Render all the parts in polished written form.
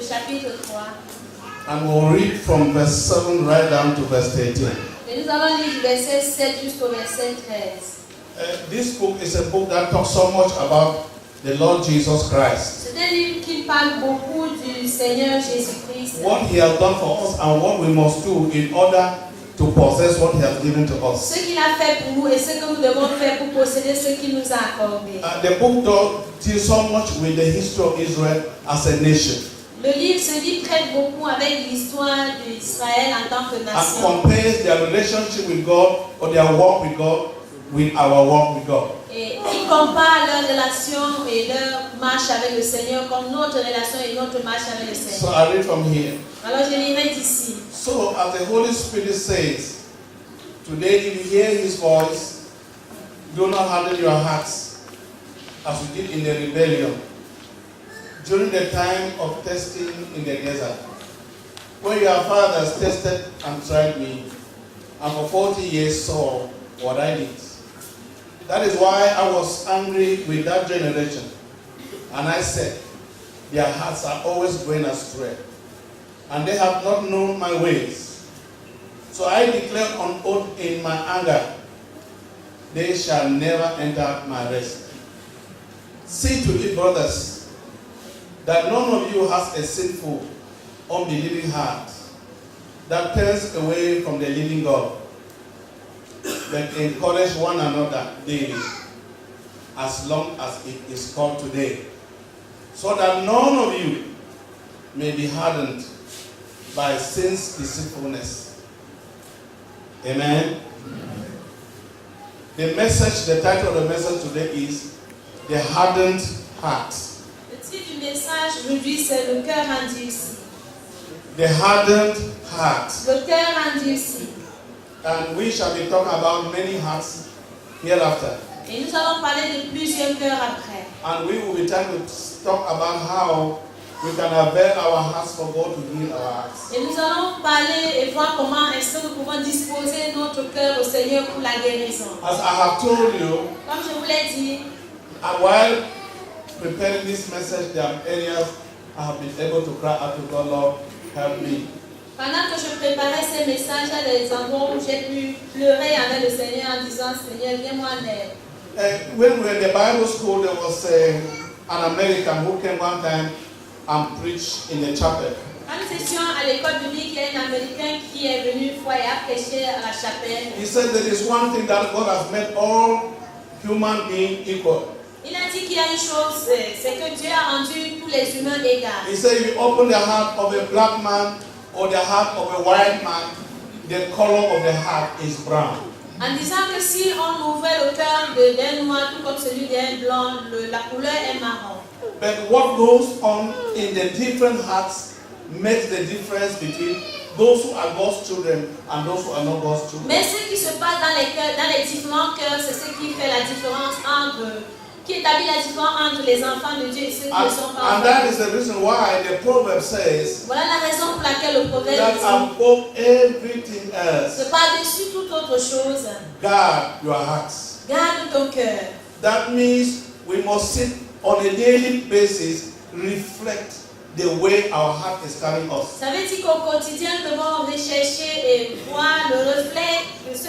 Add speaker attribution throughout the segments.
Speaker 1: chapitre 3.
Speaker 2: And we'll read from verse 7 right down to verse 13.
Speaker 1: Et nous allons lire du verset 7 jusqu'au verset 13.
Speaker 2: This book is a book that talks so much about the Lord Jesus Christ.
Speaker 1: C'est un livre qui parle beaucoup du Seigneur Jésus-Christ.
Speaker 2: What he has done for us and what we must do in order to possess what he has given to us.
Speaker 1: Ce qu'il a fait pour nous et ce que nous devons faire pour posséder ce qu'il nous a accordé.
Speaker 2: The book deals so much with the history of Israel as a nation.
Speaker 1: Ce livre traite beaucoup avec l'histoire d'Israël en tant que
Speaker 2: And
Speaker 1: nation.
Speaker 2: compares their relationship with God or their walk with God with our walk with God.
Speaker 1: Et il compare leur relation et leur marche avec le Seigneur comme notre relation et notre marche avec le
Speaker 2: So
Speaker 1: Seigneur.
Speaker 2: I read from here.
Speaker 1: Alors je lirai d'ici.
Speaker 2: So as the Holy Spirit says, today if you hear his voice, do not harden your hearts as you did in the rebellion during the time of testing in the desert, where your fathers tested and tried me, and for 40 years saw what I did. That is why I was angry with that generation. And I said, their hearts are always going astray, and they have not known my ways. So I declare on oath in my anger, they shall never enter my rest. See to it, brothers, that none of you has a sinful, unbelieving heart that turns away from the living God, but encourage one another daily, as long as it is called today, so that none of you may be hardened by sin's deceitfulness. Amen. The title of the message today is The Hardened Heart.
Speaker 1: Le titre du message aujourd'hui c'est le cœur endurci.
Speaker 2: The hardened heart.
Speaker 1: Le cœur endurci.
Speaker 2: And we shall be talking about many hearts hereafter.
Speaker 1: Et nous allons parler de plusieurs cœurs après.
Speaker 2: And we will be trying to talk about how we can avail our hearts for God to heal our hearts.
Speaker 1: Et nous allons parler et voir comment est-ce que nous pouvons disposer notre cœur au Seigneur pour la guérison.
Speaker 2: As I have told you,
Speaker 1: Comme je vous l'ai dit,
Speaker 2: and while preparing this message, there are areas I have been able to cry out to God, Lord, help me.
Speaker 1: pendant que je préparais ces messages, il y a des endroits où j'ai pu pleurer avec le Seigneur en disant, Seigneur, viens-moi en aide.
Speaker 2: When we were in the Bible school, there was an American who came one time and preached in the chapel.
Speaker 1: Quand nous étions à l'école biblique, il y a un Américain qui est venu une fois et a prêché à la chapelle.
Speaker 2: He said there is one thing that God has made all human beings equal.
Speaker 1: Il a dit qu'il y a une chose, c'est que Dieu a rendu tous les humains égaux.
Speaker 2: He said if you open the heart of a black man or the heart of a white man, the color of the heart is brown.
Speaker 1: En disant que si on ouvrait le cœur d'un noir tout comme celui d'un blanc, la couleur est marron.
Speaker 2: But what goes on in the different hearts makes the difference between those who are God's children and those who are not God's children.
Speaker 1: Mais ce qui se passe dans les cœurs, dans les différents cœurs, c'est ce qui fait la différence qui établit la différence entre les enfants de Dieu et ceux qui ne sont pas.
Speaker 2: And that is the reason why the proverb says
Speaker 1: Voilà la raison pour laquelle le proverbe
Speaker 2: that
Speaker 1: dit
Speaker 2: above everything else,
Speaker 1: que par-dessus toute autre chose,
Speaker 2: guard your hearts.
Speaker 1: garde ton cœur.
Speaker 2: That means we must sit on a daily basis, reflect the way our heart is carrying us.
Speaker 1: Ça veut dire qu'au quotidien, nous devons rechercher et voir le reflet de ce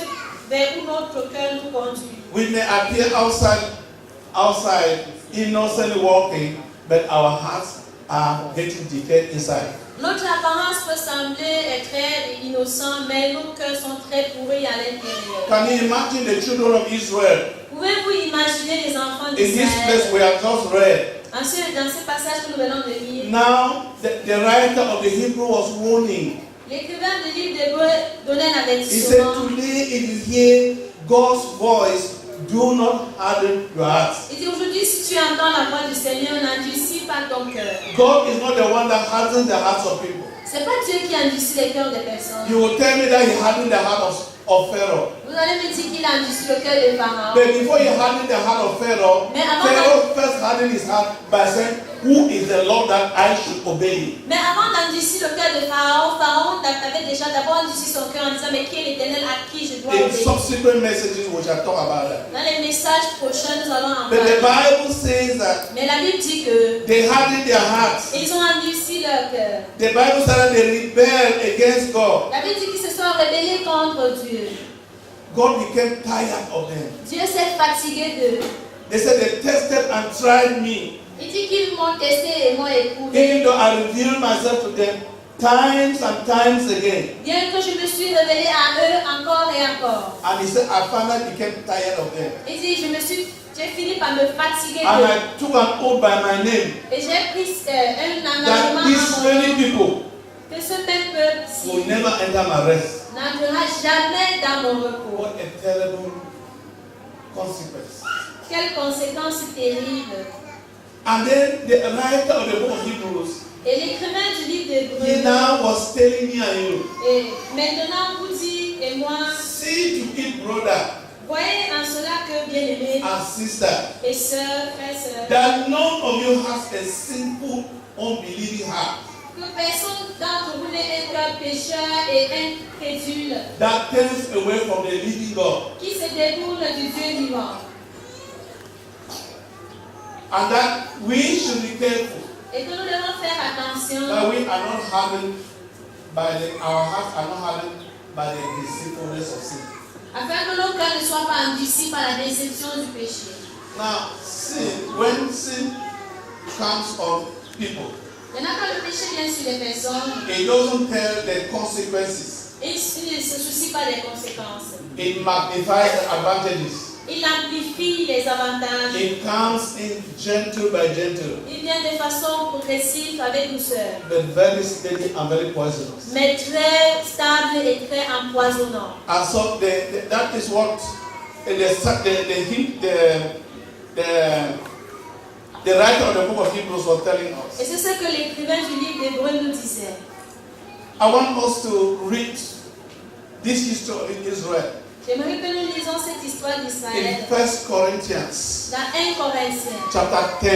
Speaker 1: vers où notre cœur nous conduit.
Speaker 2: We may appear outside innocently walking, but our hearts are getting decayed inside.
Speaker 1: Notre apparence peut sembler très innocente, mais nos cœurs sont très pourris à l'intérieur.
Speaker 2: Can you imagine the children of Israel?
Speaker 1: Pouvez-vous imaginer les enfants
Speaker 2: In this place
Speaker 1: d'Israël?
Speaker 2: we have just read.
Speaker 1: Ensuite, dans ce passage que nous venons de lire,
Speaker 2: Now, the writer of the Hebrew was warning.
Speaker 1: l'écrivain du livre d'Hébreu donnait un
Speaker 2: He said,
Speaker 1: avertissement.
Speaker 2: today if you hear God's voice, do not harden your hearts.
Speaker 1: Il dit aujourd'hui, si tu entends la voix du Seigneur, n'endurcis pas ton cœur.
Speaker 2: God is not the one that hardens the hearts of people.
Speaker 1: C'est pas Dieu qui endurcit les cœurs des personnes.
Speaker 2: You will tell me that he hardened the heart of Pharaoh.
Speaker 1: Vous allez me dire qu'il a endurci le cœur de Pharaon.
Speaker 2: But before he hardened the heart of Pharaoh,
Speaker 1: Mais avant
Speaker 2: Pharaoh first hardened his heart by saying, who is the Lord that I should obey?
Speaker 1: Mais avant d'endurcir le cœur de Pharaon, Pharaon avait déjà d'abord endurci son cœur en disant mais qui est l'Éternel à qui je dois
Speaker 2: In
Speaker 1: obéir?
Speaker 2: subsequent messages, we shall talk about that.
Speaker 1: Dans les messages prochains, nous allons en
Speaker 2: But the
Speaker 1: parler.
Speaker 2: Bible says that
Speaker 1: Mais la Bible dit que
Speaker 2: they hardened their hearts.
Speaker 1: ils ont endurci leur cœur.
Speaker 2: The Bible said that they rebelled against God.
Speaker 1: La Bible dit qu'ils se sont rebellés contre Dieu.
Speaker 2: God became tired of them.
Speaker 1: Dieu s'est fatigué d'eux.
Speaker 2: They said they tested and tried me.
Speaker 1: Il dit qu'ils m'ont testé et m'ont éprouvé.
Speaker 2: Even though I revealed myself to them times and times again.
Speaker 1: Bien que je me suis révélé à eux encore et encore.
Speaker 2: And he said, I finally became tired of them.
Speaker 1: Il dit, j'ai fini par me fatiguer
Speaker 2: And
Speaker 1: d'eux.
Speaker 2: I took an oath by my name
Speaker 1: Et j'ai pris un
Speaker 2: that
Speaker 1: engagement
Speaker 2: these
Speaker 1: à mon
Speaker 2: many
Speaker 1: nom,
Speaker 2: people
Speaker 1: que ce même peuple
Speaker 2: will never enter my rest.
Speaker 1: n'entrera jamais dans mon repos.
Speaker 2: What a terrible consequence.
Speaker 1: Quelles conséquences terribles.
Speaker 2: And then the writer of the book of Hebrews,
Speaker 1: Et l'écrivain du livre
Speaker 2: he
Speaker 1: d'Hébreux,
Speaker 2: now was telling me and you,
Speaker 1: et maintenant vous dit et moi,
Speaker 2: see to it, brother
Speaker 1: voyez en cela que bien-aimés
Speaker 2: and sister,
Speaker 1: et sœurs, frères et sœurs,
Speaker 2: that none of you has a sinful, unbelieving heart
Speaker 1: que personne d'entre vous n'ait un cœur pécheur et incrédule,
Speaker 2: that turns away from the living God,
Speaker 1: qui se détourne du Dieu vivant.
Speaker 2: and that we should be careful
Speaker 1: Et que nous devons faire attention
Speaker 2: that we are not hardened by our hearts are not hardened by the deceitfulness of sin.
Speaker 1: afin que nos cœurs ne soient pas endurcis par la déception du péché.
Speaker 2: Now, when sin comes on people,
Speaker 1: Maintenant, quand le péché vient sur les personnes,
Speaker 2: it doesn't tell the consequences.
Speaker 1: il ne se soucie pas des conséquences.
Speaker 2: It magnifies the advantages.
Speaker 1: Il amplifie les avantages.
Speaker 2: It comes in gentle by gentle,
Speaker 1: Il vient de façon progressive avec douceur,
Speaker 2: but very steady and very poisonous.
Speaker 1: mais très stable et très empoisonnant.
Speaker 2: And so that is what the writer of the book of Hebrews was telling
Speaker 1: Et
Speaker 2: us.
Speaker 1: c'est ce que l'écrivain du livre d'Hébreux nous disait.
Speaker 2: I want us to read this history of Israel
Speaker 1: J'aimerais que nous lisons cette histoire d'Israël
Speaker 2: in 1 Corinthians
Speaker 1: dans 1 Corinthiens.
Speaker 2: chapter 10,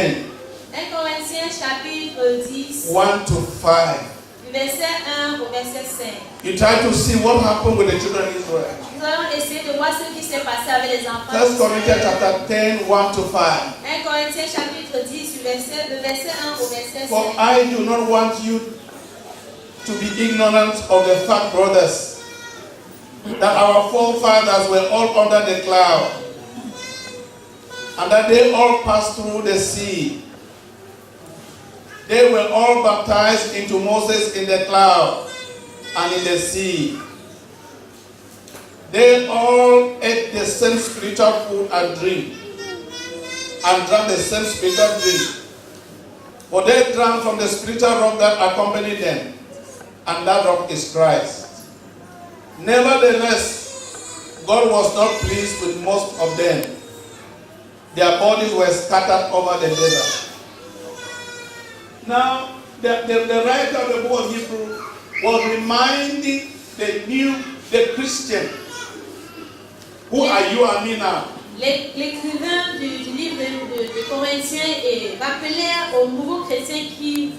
Speaker 1: 1 Corinthiens chapitre 10,
Speaker 2: 1 to 5.
Speaker 1: du verset 1 au verset 5.
Speaker 2: You try to see what happened with the children of Israel.
Speaker 1: Nous allons essayer de voir ce qui s'est passé avec les enfants
Speaker 2: 1 Corinthians
Speaker 1: d'Israël.
Speaker 2: chapter 10, 1 to 5.
Speaker 1: 1 Corinthiens chapitre 10, du verset 1 au verset 5.
Speaker 2: For I do not want you to be ignorant of the fact, brothers, that our forefathers were all under the cloud, and that they all passed through the sea. They were all baptized into Moses in the cloud and in the sea. They all ate the same spiritual food and drink, and drank the same spiritual drink. For they drank from the spiritual rock that accompanied them, and that rock is Christ. Nevertheless, God was not pleased with most of them. Their bodies were scattered over the desert. Now, the writer of the book of Hebrews was reminding the Christian, who are you and me now?
Speaker 1: L'écrivain du livre de Corinthiens rappelait aux nouveaux chrétiens qui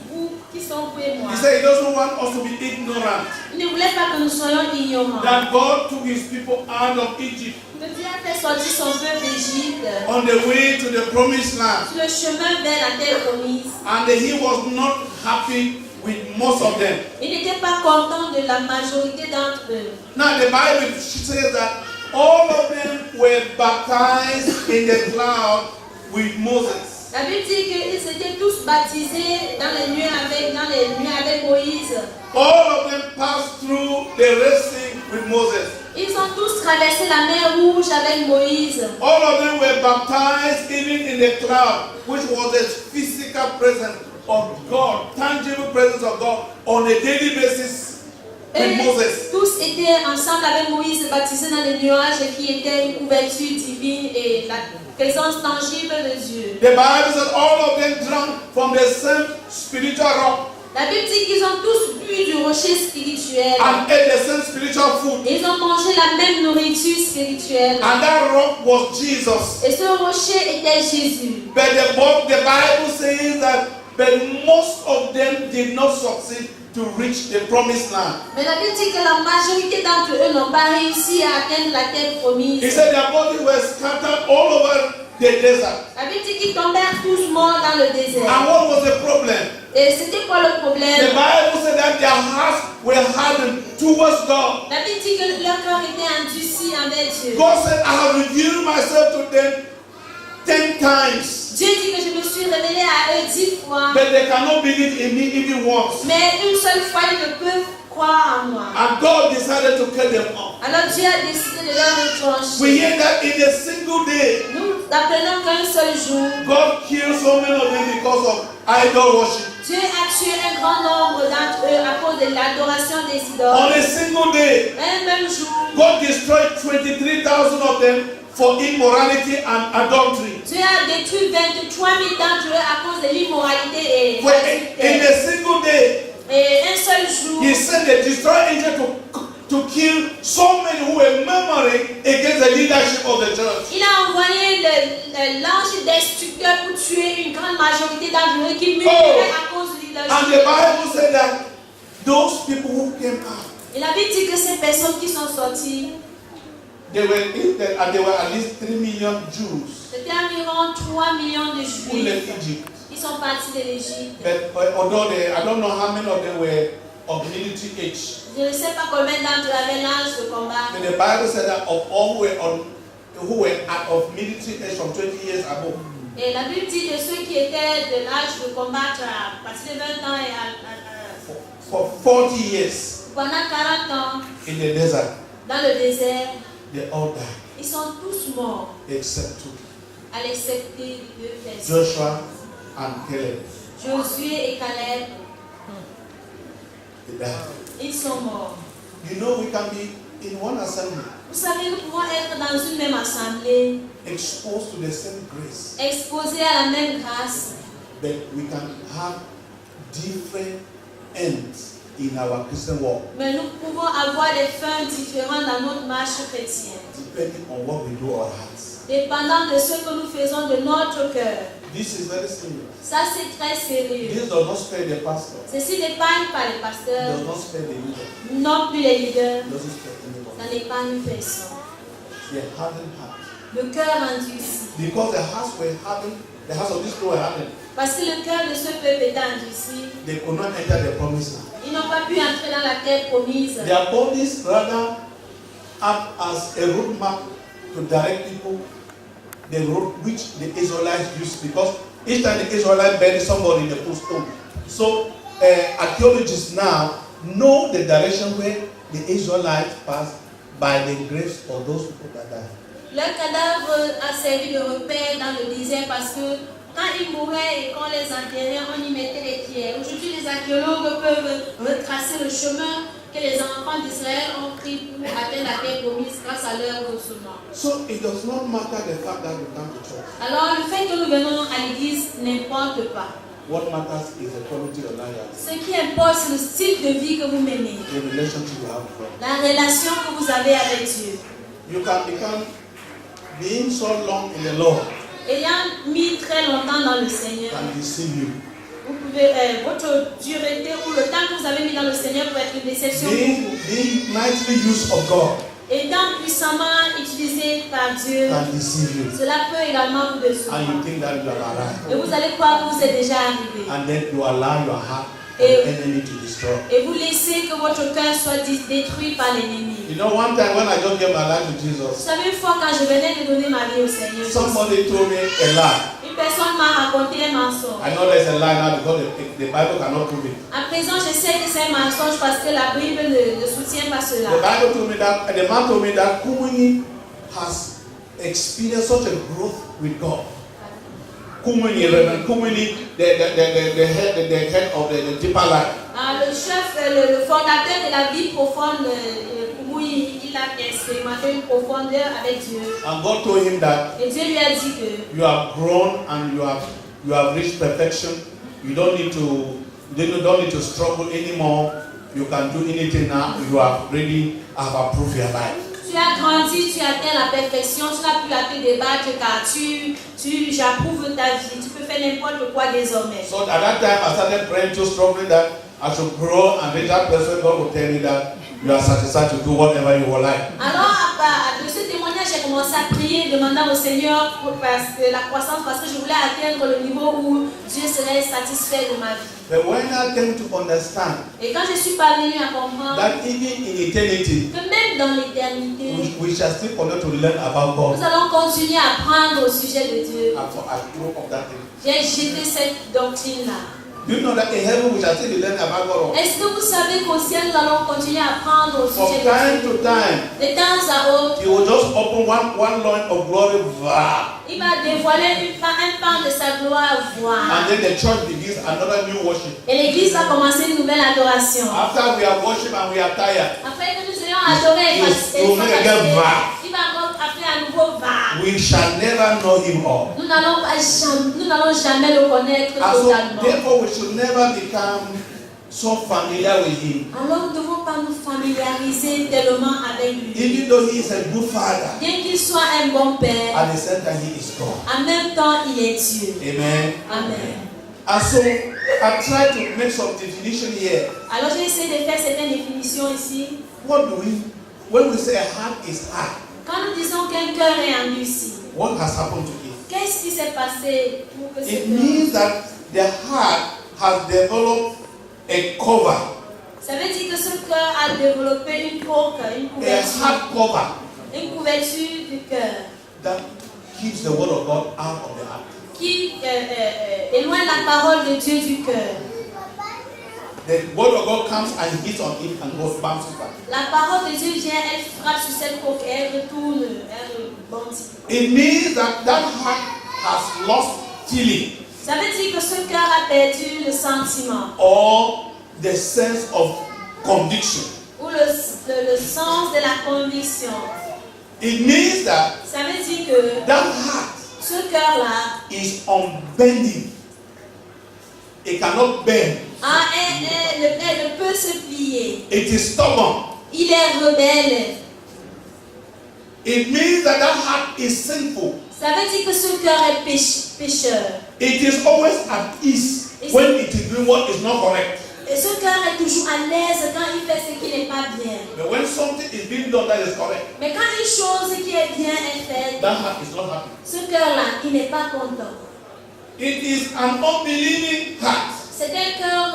Speaker 1: sont vous et moi.
Speaker 2: He said he doesn't want us to be ignorant.
Speaker 1: Il ne voulait pas que nous soyons ignorants.
Speaker 2: That God took his people out of Egypt
Speaker 1: Que Dieu a fait sortir son peuple d'Égypte
Speaker 2: on the way to the promised land.
Speaker 1: sur le chemin vers la terre promise.
Speaker 2: And he was not happy with most of them.
Speaker 1: Il n'était pas content de la majorité d'entre eux.
Speaker 2: Now the Bible says that all of them were baptized in the cloud with Moses.
Speaker 1: La Bible dit qu'ils étaient tous baptisés dans les nuées avec Moïse.
Speaker 2: All of them passed through the Red Sea with Moses.
Speaker 1: Ils ont tous traversé la mer Rouge avec Moïse.
Speaker 2: All of them were baptized even in the cloud, which was the physical presence of God, tangible presence of God on a daily basis with
Speaker 1: Et
Speaker 2: Moses.
Speaker 1: tous étaient ensemble avec Moïse, baptisés dans les nuages qui étaient une couverture divine et la présence tangible de Dieu.
Speaker 2: The Bible says all of them drank from the same spiritual rock
Speaker 1: La Bible dit qu'ils ont tous bu du rocher spirituel.
Speaker 2: and ate the same spiritual food.
Speaker 1: Ils ont mangé la même nourriture spirituelle.
Speaker 2: And that rock was Jesus.
Speaker 1: Et ce rocher était Jésus.
Speaker 2: But the Bible says that but most of them did not succeed to reach the promised land.
Speaker 1: Mais la Bible dit que la majorité d'entre eux n'ont pas réussi à atteindre la terre promise.
Speaker 2: He said their bodies were scattered all over the desert.
Speaker 1: La Bible dit qu'ils tombèrent tous morts dans le désert.
Speaker 2: And what was the problem?
Speaker 1: Et c'était quoi le
Speaker 2: The
Speaker 1: problème?
Speaker 2: Bible said that their hearts were hardened towards God.
Speaker 1: La Bible dit que leur cœur était endurci envers Dieu.
Speaker 2: God said, I have revealed myself to them 10 times.
Speaker 1: Dieu dit que je me suis révélé à eux 10 fois.
Speaker 2: But they cannot believe in me even once.
Speaker 1: Mais une seule fois, ils ne peuvent croire en moi.
Speaker 2: And God decided to cut them off.
Speaker 1: Alors Dieu a décidé de leur retrancher.
Speaker 2: We hear that in a single day,
Speaker 1: Nous apprenons qu'un seul jour,
Speaker 2: God killed so many of them because of idol worship.
Speaker 1: Dieu a tué un grand nombre d'entre eux à cause de l'adoration des
Speaker 2: On
Speaker 1: idoles.
Speaker 2: a single day,
Speaker 1: Un même jour,
Speaker 2: God destroyed 23,000 of them for immorality and adultery.
Speaker 1: Dieu a détruit 23 000 d'entre eux à cause de l'immoralité et
Speaker 2: For in
Speaker 1: l'adultère.
Speaker 2: a single day,
Speaker 1: Et un seul jour,
Speaker 2: He sent a destroyer angel to kill so many who were murmuring against the leadership of the church.
Speaker 1: il a envoyé l'ange destructeur pour tuer une grande majorité d'entre eux qui murmuraient à cause du
Speaker 2: And the
Speaker 1: leadership.
Speaker 2: Bible said that those people who came out,
Speaker 1: Et la Bible dit que ces personnes qui sont sorties,
Speaker 2: they were at least 3 million Jews
Speaker 1: c'était environ 3 millions de
Speaker 2: who
Speaker 1: Juifs.
Speaker 2: left Egypt.
Speaker 1: Ils sont partis de l'Égypte.
Speaker 2: But although I don't know how many of them were of military age.
Speaker 1: Je ne sais pas combien d'entre eux avaient l'âge de combat.
Speaker 2: But the Bible said that of all who were of military age from 20 years above,
Speaker 1: Et la Bible dit de ceux qui étaient de l'âge de combattre à partir de 20 ans et
Speaker 2: for 40 years
Speaker 1: pendant 40 ans
Speaker 2: in the desert,
Speaker 1: dans le désert,
Speaker 2: they all died
Speaker 1: ils sont tous morts,
Speaker 2: except two,
Speaker 1: à l'excepté de deux personnes.
Speaker 2: Joshua and Caleb.
Speaker 1: Josué et Caleb,
Speaker 2: They died.
Speaker 1: ils sont morts.
Speaker 2: You know, we can be in one assembly,
Speaker 1: Vous savez, nous pouvons être dans une même assemblée,
Speaker 2: exposed to the same grace,
Speaker 1: exposés à la même grâce,
Speaker 2: but we can have different ends in our Christian walk,
Speaker 1: mais nous pouvons avoir des fins différentes dans notre marche chrétienne,
Speaker 2: depending on what we do our hearts.
Speaker 1: dépendant de ce que nous faisons de notre cœur.
Speaker 2: This is very serious.
Speaker 1: Ça, c'est très sérieux.
Speaker 2: This does not spare the pastor,
Speaker 1: Ceci n'épargne pas les
Speaker 2: does
Speaker 1: pasteurs,
Speaker 2: not spare the leader,
Speaker 1: non plus les leaders.
Speaker 2: doesn't spare anybody.
Speaker 1: Ça n'épargne personne.
Speaker 2: The hardened heart.
Speaker 1: Le cœur endurci.
Speaker 2: Because the hearts were hardened, the hearts of this people were hardened.
Speaker 1: Parce que le cœur de ce peuple est endurci.
Speaker 2: They could not enter the promised land.
Speaker 1: Ils n'ont pas pu entrer dans la terre promise.
Speaker 2: Their bodies rather act as a roadmap to direct people the road which the Israelites used, because each time the Israelites buried somebody in the post stone. So archaeologists now know the direction where the Israelites passed by the graves of those people that died.
Speaker 1: Leur cadavre a servi de repère dans le désert parce que quand ils mouraient et qu'on les enterrait, on y mettait les pierres. Aujourd'hui, les archéologues peuvent retracer le chemin que les enfants d'Israël ont pris pour atteindre la terre promise grâce à leur ressourcement.
Speaker 2: So it does not matter the fact that we come to church.
Speaker 1: Alors, le fait que nous venons à l'église n'importe pas.
Speaker 2: What matters is the quality of life,
Speaker 1: Ce qui importe, c'est le style de vie que vous menez,
Speaker 2: the relationship you have with God.
Speaker 1: la relation que vous avez avec Dieu.
Speaker 2: You can become being so long in the Lord
Speaker 1: Ayant mis très longtemps dans le Seigneur,
Speaker 2: can deceive you.
Speaker 1: vous pouvez, votre dureté ou le temps que vous avez mis dans le Seigneur peut être une déception pour vous.
Speaker 2: Being mightily used of God
Speaker 1: Étant puissamment utilisé par Dieu,
Speaker 2: can deceive you.
Speaker 1: cela peut également vous
Speaker 2: And you
Speaker 1: décevoir.
Speaker 2: think that you are alive.
Speaker 1: Et vous allez croire que vous êtes déjà arrivé.
Speaker 2: And then you allow your heart for the enemy to destroy.
Speaker 1: Et vous laissez que votre cœur soit détruit par l'ennemi.
Speaker 2: You know, one time when I just gave my life to
Speaker 1: Vous
Speaker 2: Jesus,
Speaker 1: savez, une fois quand je venais de donner ma vie au Seigneur,
Speaker 2: somebody told me a lie.
Speaker 1: une personne m'a raconté un mensonge.
Speaker 2: I know there's a lie now because the Bible cannot prove it.
Speaker 1: À présent, je sais que c'est un mensonge parce que la Bible ne soutient pas
Speaker 2: The
Speaker 1: cela.
Speaker 2: Bible told me that, the man told me that Kumuni has experienced such a growth with God. Kumuni, Reverend Kumuni, the head of the deeper life.
Speaker 1: Le chef, le fondateur de la vie profonde, oui, il a expérimenté une profondeur avec Dieu.
Speaker 2: And God told him that
Speaker 1: Et Dieu lui a dit que
Speaker 2: you have grown and you have reached perfection. You don't need to struggle anymore. You can do anything now. You have really have approved your life.
Speaker 1: tu as grandi, tu as atteint la perfection, tu n'as plus à te débattre car j'approuve ta vie. Tu peux faire n'importe quoi désormais.
Speaker 2: So at that time, I started praying too strongly that I should grow, and with that person, God will tell me that you are satisfied to do whatever you would like.
Speaker 1: Alors, de ce témoignage, j'ai commencé à prier, demandant au Seigneur pour la croissance, parce que je voulais atteindre le niveau où Dieu serait satisfait de ma vie.
Speaker 2: But when I came to understand
Speaker 1: Et quand je suis parvenu à comprendre
Speaker 2: that even in eternity,
Speaker 1: que même dans l'éternité,
Speaker 2: we shall still continue to learn about God.
Speaker 1: nous allons continuer à apprendre au sujet de Dieu.
Speaker 2: I grew of that thing.
Speaker 1: J'ai jeté cette doctrine-là.
Speaker 2: Do you know that in heaven we shall still be learning about God?
Speaker 1: Est-ce que vous savez qu'au ciel, nous allons continuer à apprendre au
Speaker 2: From
Speaker 1: sujet de
Speaker 2: time
Speaker 1: Dieu?
Speaker 2: to time,
Speaker 1: De temps à autre,
Speaker 2: He will just open one line of glory,
Speaker 1: il va dévoiler un pan de sa gloire,
Speaker 2: and then the church begins another new worship.
Speaker 1: Et l'église va commencer une nouvelle adoration.
Speaker 2: After we are worship and we are tired,
Speaker 1: Après que nous ayons adoré, il va encore appeler à nouveau va.
Speaker 2: we shall never know Him all.
Speaker 1: Nous n'allons jamais le connaître
Speaker 2: And so,
Speaker 1: totalement.
Speaker 2: therefore, we should never become so familiar with Him.
Speaker 1: Alors nous ne devons pas nous familiariser tellement avec lui.
Speaker 2: Even though He is a good Father,
Speaker 1: Bien qu'il soit un bon père,
Speaker 2: at the same time He is God.
Speaker 1: en même temps il est Dieu.
Speaker 2: Amen.
Speaker 1: Amen.
Speaker 2: And so, I tried to make some definition here.
Speaker 1: Alors j'ai essayé de faire certaines définitions ici.
Speaker 2: What do we, when we say a heart is hard,
Speaker 1: Quand nous disons qu'un cœur est endurci,
Speaker 2: what has happened to it?
Speaker 1: qu'est-ce qui s'est passé pour que ce
Speaker 2: It
Speaker 1: cœur...
Speaker 2: means that the heart has developed a cover,
Speaker 1: Ça veut dire que ce cœur a développé une coque, une
Speaker 2: a hard cover
Speaker 1: couverture du cœur
Speaker 2: that keeps the word of God out of the heart.
Speaker 1: qui éloigne la parole de Dieu du cœur.
Speaker 2: The word of God comes and hits on it and goes bounces back.
Speaker 1: La parole de Dieu vient, elle frappe sur cette coque et elle retourne, elle rebondit.
Speaker 2: It means that that heart has lost feeling
Speaker 1: Ça veut dire que ce cœur a perdu le sentiment
Speaker 2: or the sense of conviction.
Speaker 1: ou le sens de la conviction.
Speaker 2: It means that
Speaker 1: Ça veut dire que
Speaker 2: that heart
Speaker 1: ce cœur-là
Speaker 2: is unbending. It cannot bend.
Speaker 1: elle ne peut se plier.
Speaker 2: It is stubborn.
Speaker 1: Il est rebelle.
Speaker 2: It means that that heart is sinful.
Speaker 1: Ça veut dire que ce cœur est pécheur.
Speaker 2: It is always at ease when it is doing what is not correct.
Speaker 1: Et ce cœur est toujours à l'aise quand il fait ce qui n'est pas bien.
Speaker 2: But when something is being done that is correct,
Speaker 1: Mais quand une chose qui est bien est faite,
Speaker 2: that heart is not happy.
Speaker 1: ce cœur-là, il n'est pas content.
Speaker 2: It is an unbelieving heart.
Speaker 1: C'est un cœur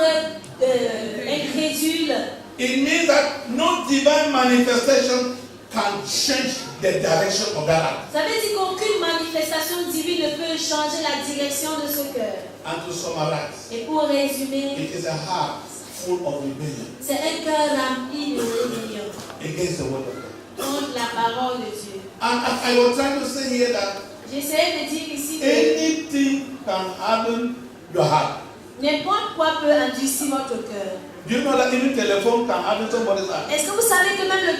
Speaker 1: incrédule.
Speaker 2: It means that no divine manifestation can change the direction of that heart.
Speaker 1: Ça veut dire qu'aucune manifestation divine ne peut changer la direction de ce cœur.
Speaker 2: And to summarize,
Speaker 1: Et pour résumer,
Speaker 2: it is a heart full of rebellion
Speaker 1: c'est un cœur rempli de rébellion
Speaker 2: against the word of God.
Speaker 1: contre la parole de Dieu.
Speaker 2: And I was trying to say here that
Speaker 1: J'essaie de dire ici que
Speaker 2: anything can harden your heart.
Speaker 1: n'importe quoi peut endurcir votre cœur.
Speaker 2: Do you know that even telephone can harden somebody's heart?
Speaker 1: Est-ce que vous savez que même le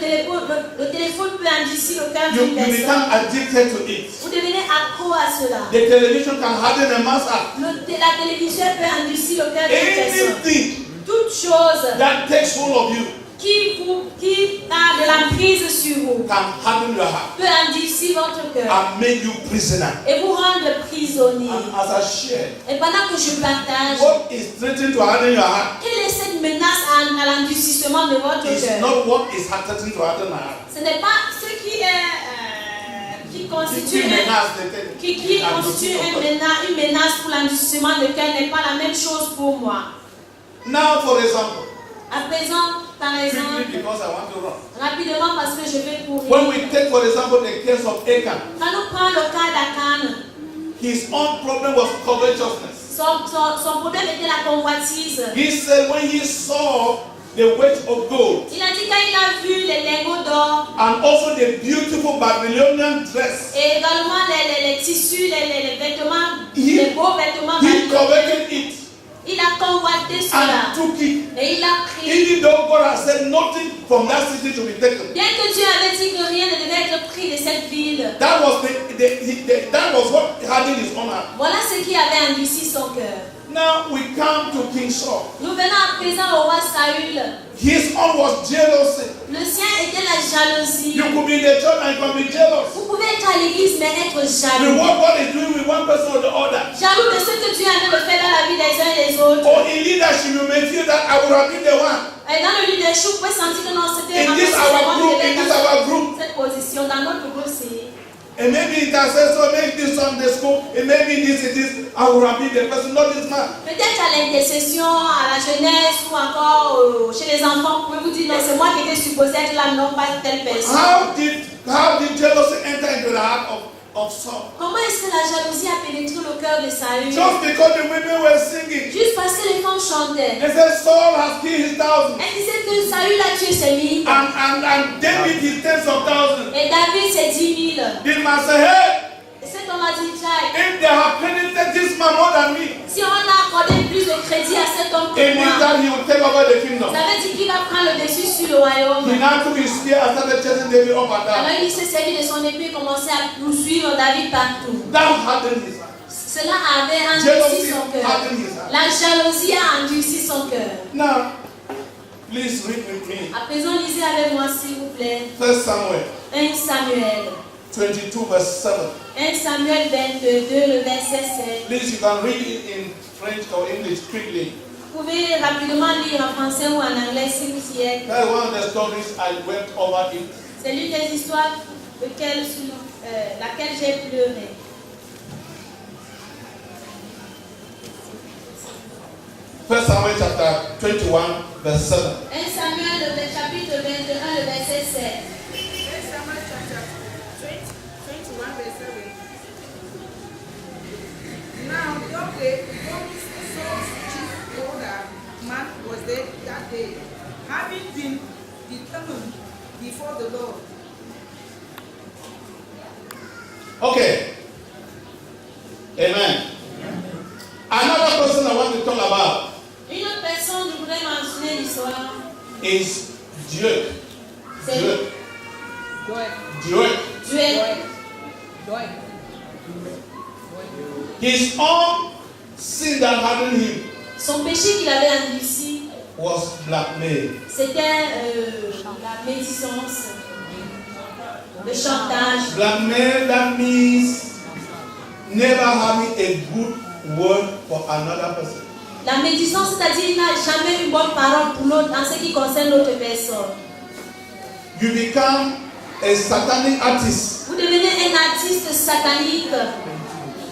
Speaker 1: téléphone peut endurcir le cœur
Speaker 2: You
Speaker 1: d'une personne?
Speaker 2: become addicted to it.
Speaker 1: Vous devenez accro à cela.
Speaker 2: The television can harden a man's heart.
Speaker 1: La télévision peut endurcir le cœur d'une personne.
Speaker 2: Anything
Speaker 1: Toute chose
Speaker 2: that takes hold of you
Speaker 1: qui a de l'emprise sur vous
Speaker 2: can harden your heart
Speaker 1: peut endurcir votre cœur
Speaker 2: and make you prisoner.
Speaker 1: et vous rendre prisonnier.
Speaker 2: And as I share,
Speaker 1: Et pendant que je partage,
Speaker 2: what is threatening to harden your heart
Speaker 1: quelle est cette menace à l'endurcissement de votre
Speaker 2: is
Speaker 1: cœur?
Speaker 2: not what is threatening to harden my heart.
Speaker 1: Ce n'est pas ce qui constitue une menace pour l'endurcissement de cœur n'est pas la même chose pour moi.
Speaker 2: Now, for example,
Speaker 1: À présent, par exemple,
Speaker 2: quickly because I want to run.
Speaker 1: rapidement parce que je vais courir.
Speaker 2: When we take, for example, the case of Achan,
Speaker 1: Quand nous prenons le cas d'Akan,
Speaker 2: his own problem was covetousness.
Speaker 1: son problème était la convoitise.
Speaker 2: He said when he saw the weight of gold
Speaker 1: Il a dit quand il a vu les lingots d'or
Speaker 2: and also the beautiful Babylonian dress,
Speaker 1: et également les tissus, les vêtements, les beaux vêtements
Speaker 2: he
Speaker 1: babyloniens,
Speaker 2: coveted it
Speaker 1: il a convoité cela
Speaker 2: and took it.
Speaker 1: et il a pris.
Speaker 2: Even though God has said nothing from that city to be taken.
Speaker 1: Bien que Dieu avait dit que rien ne devait être pris de cette ville,
Speaker 2: That was that was what hardened his own heart.
Speaker 1: voilà ce qui avait endurci son cœur.
Speaker 2: Now we come to King Saul.
Speaker 1: Nous venons à présent au roi Saül.
Speaker 2: His own was jealousy.
Speaker 1: Le sien était la jalousie.
Speaker 2: You could be in the church and you can be jealous.
Speaker 1: Vous pouvez être à l'église mais être
Speaker 2: With
Speaker 1: jaloux.
Speaker 2: what God is doing with one person or the other.
Speaker 1: Jaloux de ce que Dieu a de faire dans la vie des uns et des autres.
Speaker 2: Or in leadership, you may feel that I would have been the one.
Speaker 1: Et dans le leadership, vous pouvez sentir que non, c'était
Speaker 2: In this our group,
Speaker 1: cette position. Dans notre groupe, c'est.
Speaker 2: and maybe intercessor, maybe this Sunday school, and maybe this, I would have been the person, not this man.
Speaker 1: Peut-être à l'intercession, à la jeunesse ou encore chez les enfants, vous pouvez vous dire non, c'est moi qui étais supposé être là, non pas telle personne.
Speaker 2: How did jealousy enter into the heart of Saul?
Speaker 1: Comment est-ce que la jalousie a pénétré le cœur de Saül?
Speaker 2: Just because the women were singing.
Speaker 1: Juste parce que les femmes chantaient.
Speaker 2: They said Saul has killed his thousands.
Speaker 1: Elles disaient que Saül a tué ses 1000.
Speaker 2: And David his tens of thousands.
Speaker 1: Et David ses 10 000.
Speaker 2: The man said, hey,
Speaker 1: Et cet homme a dit, Jack,
Speaker 2: if they have credited this man more than me,
Speaker 1: si on a accordé plus de crédit à cet homme que
Speaker 2: it means
Speaker 1: moi,
Speaker 2: that he will take over the kingdom.
Speaker 1: ça veut dire qu'il va prendre le dessus sur le royaume.
Speaker 2: He now took his spear and started chasing David up and down.
Speaker 1: Alors il s'est servi de son épée et commençait à poursuivre David partout.
Speaker 2: That hardened his heart.
Speaker 1: Cela avait endurci
Speaker 2: Jealousy
Speaker 1: son cœur.
Speaker 2: hardened his heart.
Speaker 1: La jalousie a endurci son cœur.
Speaker 2: Now, please read with me.
Speaker 1: À présent, lisez avec moi s'il vous plaît.
Speaker 2: 1 Samuel
Speaker 1: 1 Samuel.
Speaker 2: 22 verse 7.
Speaker 1: 1 Samuel 22, le verset 7.
Speaker 2: Please, you can read it in French or English quickly.
Speaker 1: Vous pouvez rapidement lire en français ou en anglais si vous y êtes.
Speaker 2: That's one of the stories I went over it.
Speaker 1: C'est l'une des histoires laquelle j'ai pleuré.
Speaker 2: First Samuel chapter 21 verse 7.
Speaker 1: 1 Samuel, le chapitre 21, le verset 7.
Speaker 3: 1 Samuel chapter 21 verse 7. Now, Saul's chief older man was dead that day, having been determined before the Lord.
Speaker 2: Okay. Amen. Another person I want to talk about
Speaker 1: Une autre personne, je voudrais mentionner l'histoire.
Speaker 2: is Dieu.
Speaker 1: C'est
Speaker 2: Dieu.
Speaker 1: Dieu.
Speaker 2: His own sin that hardened him
Speaker 1: Son péché qu'il avait endurci,
Speaker 2: was blackmail.
Speaker 1: c'était la médisance, le chantage.
Speaker 2: Blackmail, that means never having a good word for another person.
Speaker 1: La médisance, c'est-à-dire qu'il n'a jamais une bonne parole pour l'autre en ce qui concerne l'autre personne.
Speaker 2: You become a satanic artist.
Speaker 1: Vous devenez un artiste satanique.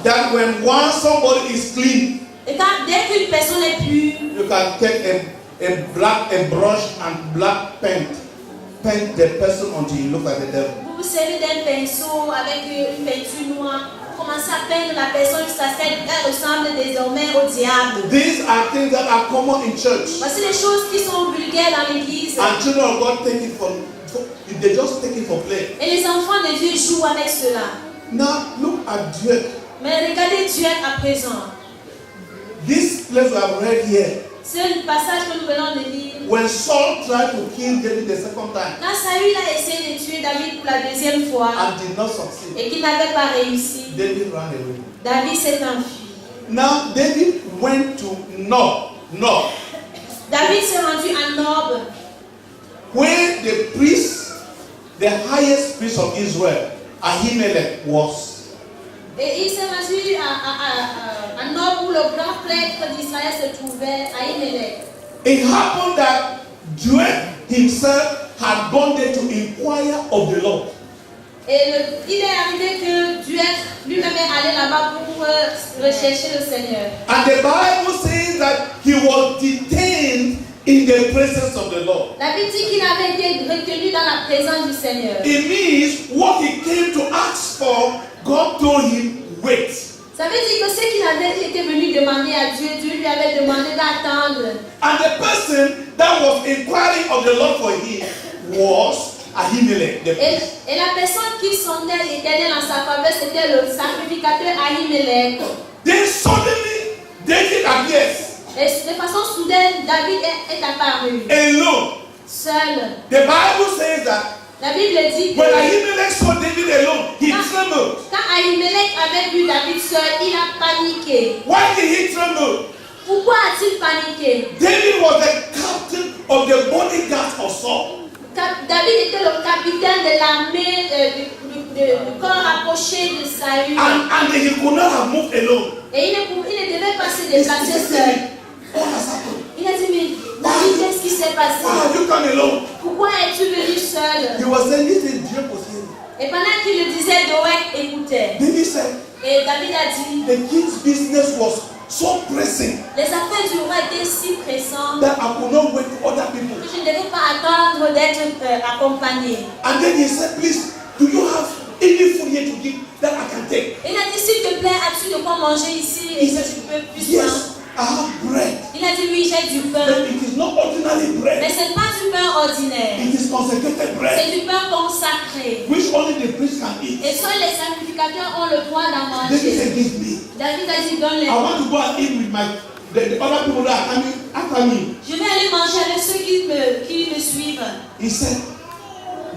Speaker 2: That when once somebody is clean,
Speaker 1: Et quand, dès qu'une personne est pure,
Speaker 2: you can take a brush and black paint the person until you look like the devil.
Speaker 1: vous vous servez d'un pinceau avec une peinture noire. Vous commencez à peindre la personne jusqu'à ce qu'elle ressemble désormais au diable.
Speaker 2: These are things that are common in church.
Speaker 1: Voici les choses qui sont vulgaires dans l'église.
Speaker 2: And children of God take it they just take it for play.
Speaker 1: Et les enfants de Dieu jouent avec cela.
Speaker 2: Now look at Dieu.
Speaker 1: Mais regardez Dieu à présent.
Speaker 2: This place we have read here.
Speaker 1: C'est le passage que nous venons de lire.
Speaker 2: When Saul tried to kill David the second time
Speaker 1: Quand Saül a essayé de tuer David pour la deuxième fois
Speaker 2: and did not succeed,
Speaker 1: et qu'il n'avait pas réussi,
Speaker 2: David ran away.
Speaker 1: David s'est enfui.
Speaker 2: Now David went to Nob,
Speaker 1: David s'est rendu à Nob,
Speaker 2: where the priest, the highest priest of Israel, Ahimelech, was.
Speaker 1: et il s'est rendu à Nob où le grand prêtre d'Israël se trouvait, à Ahimelech.
Speaker 2: It happened that Joab himself had gone there to inquire of the Lord.
Speaker 1: Et il est arrivé que Dieu lui-même est allé là-bas pour rechercher le Seigneur.
Speaker 2: And the Bible says that he was detained in the presence of the Lord.
Speaker 1: La Bible dit qu'il avait été retenu dans la présence du Seigneur.
Speaker 2: It means what he came to ask for, God told him, wait.
Speaker 1: Ça veut dire que ce qu'il avait été venu demander à Dieu, Dieu lui avait demandé d'attendre.
Speaker 2: And the person that was inquiring of the Lord for him was Ahimelech, the priest.
Speaker 1: Et la personne qui sondait l'Éternel en sa faveur, c'était le sacrificateur Ahimelech.
Speaker 2: Then suddenly David appears
Speaker 1: Et de façon soudaine, David est apparu,
Speaker 2: alone.
Speaker 1: seul.
Speaker 2: The Bible says that
Speaker 1: La Bible dit que
Speaker 2: when Ahimelech saw David alone, he trembled.
Speaker 1: quand Ahimelech avait vu David seul, il a paniqué.
Speaker 2: Why did he tremble?
Speaker 1: Pourquoi a-t-il paniqué?
Speaker 2: David was the captain of the bodyguard of Saul.
Speaker 1: David était le capitaine de l'armée du corps rapproché de Saül.
Speaker 2: And he could not have moved alone.
Speaker 1: Et il ne devait pas se déplacer seul.
Speaker 2: What has happened?
Speaker 1: Il a dit, mais David, qu'est-ce qui s'est passé?
Speaker 2: Why have you come alone?
Speaker 1: Pourquoi es-tu venu seul?
Speaker 2: He was saying, listen, Dieu was here.
Speaker 1: Et pendant qu'il le disait, Doeg écoutait.
Speaker 2: David said,
Speaker 1: Et David a dit,
Speaker 2: the king's business was so pressing
Speaker 1: les affaires du roi étaient si pressantes
Speaker 2: that I could not wait for other people.
Speaker 1: que je ne devais pas attendre d'être accompagné.
Speaker 2: And then he said, please, do you have any food here to give that I can take?
Speaker 1: Il a dit, s'il te plaît, as-tu de quoi manger ici et que tu peux plus
Speaker 2: Yes,
Speaker 1: prendre?
Speaker 2: I have bread.
Speaker 1: Il a dit, oui, j'ai du pain.
Speaker 2: But it is not ordinary
Speaker 1: Mais
Speaker 2: bread.
Speaker 1: ce n'est pas du pain ordinaire.
Speaker 2: It is consecrated bread,
Speaker 1: C'est du pain consacré.
Speaker 2: which only the priest can eat.
Speaker 1: Et seuls les sacrificateurs ont le droit d'en
Speaker 2: David
Speaker 1: manger.
Speaker 2: said, give me.
Speaker 1: David a dit, donne-les.
Speaker 2: I want to go and eat with the other people that are coming after me.
Speaker 1: Je vais aller manger avec ceux qui me suivent.
Speaker 2: He said,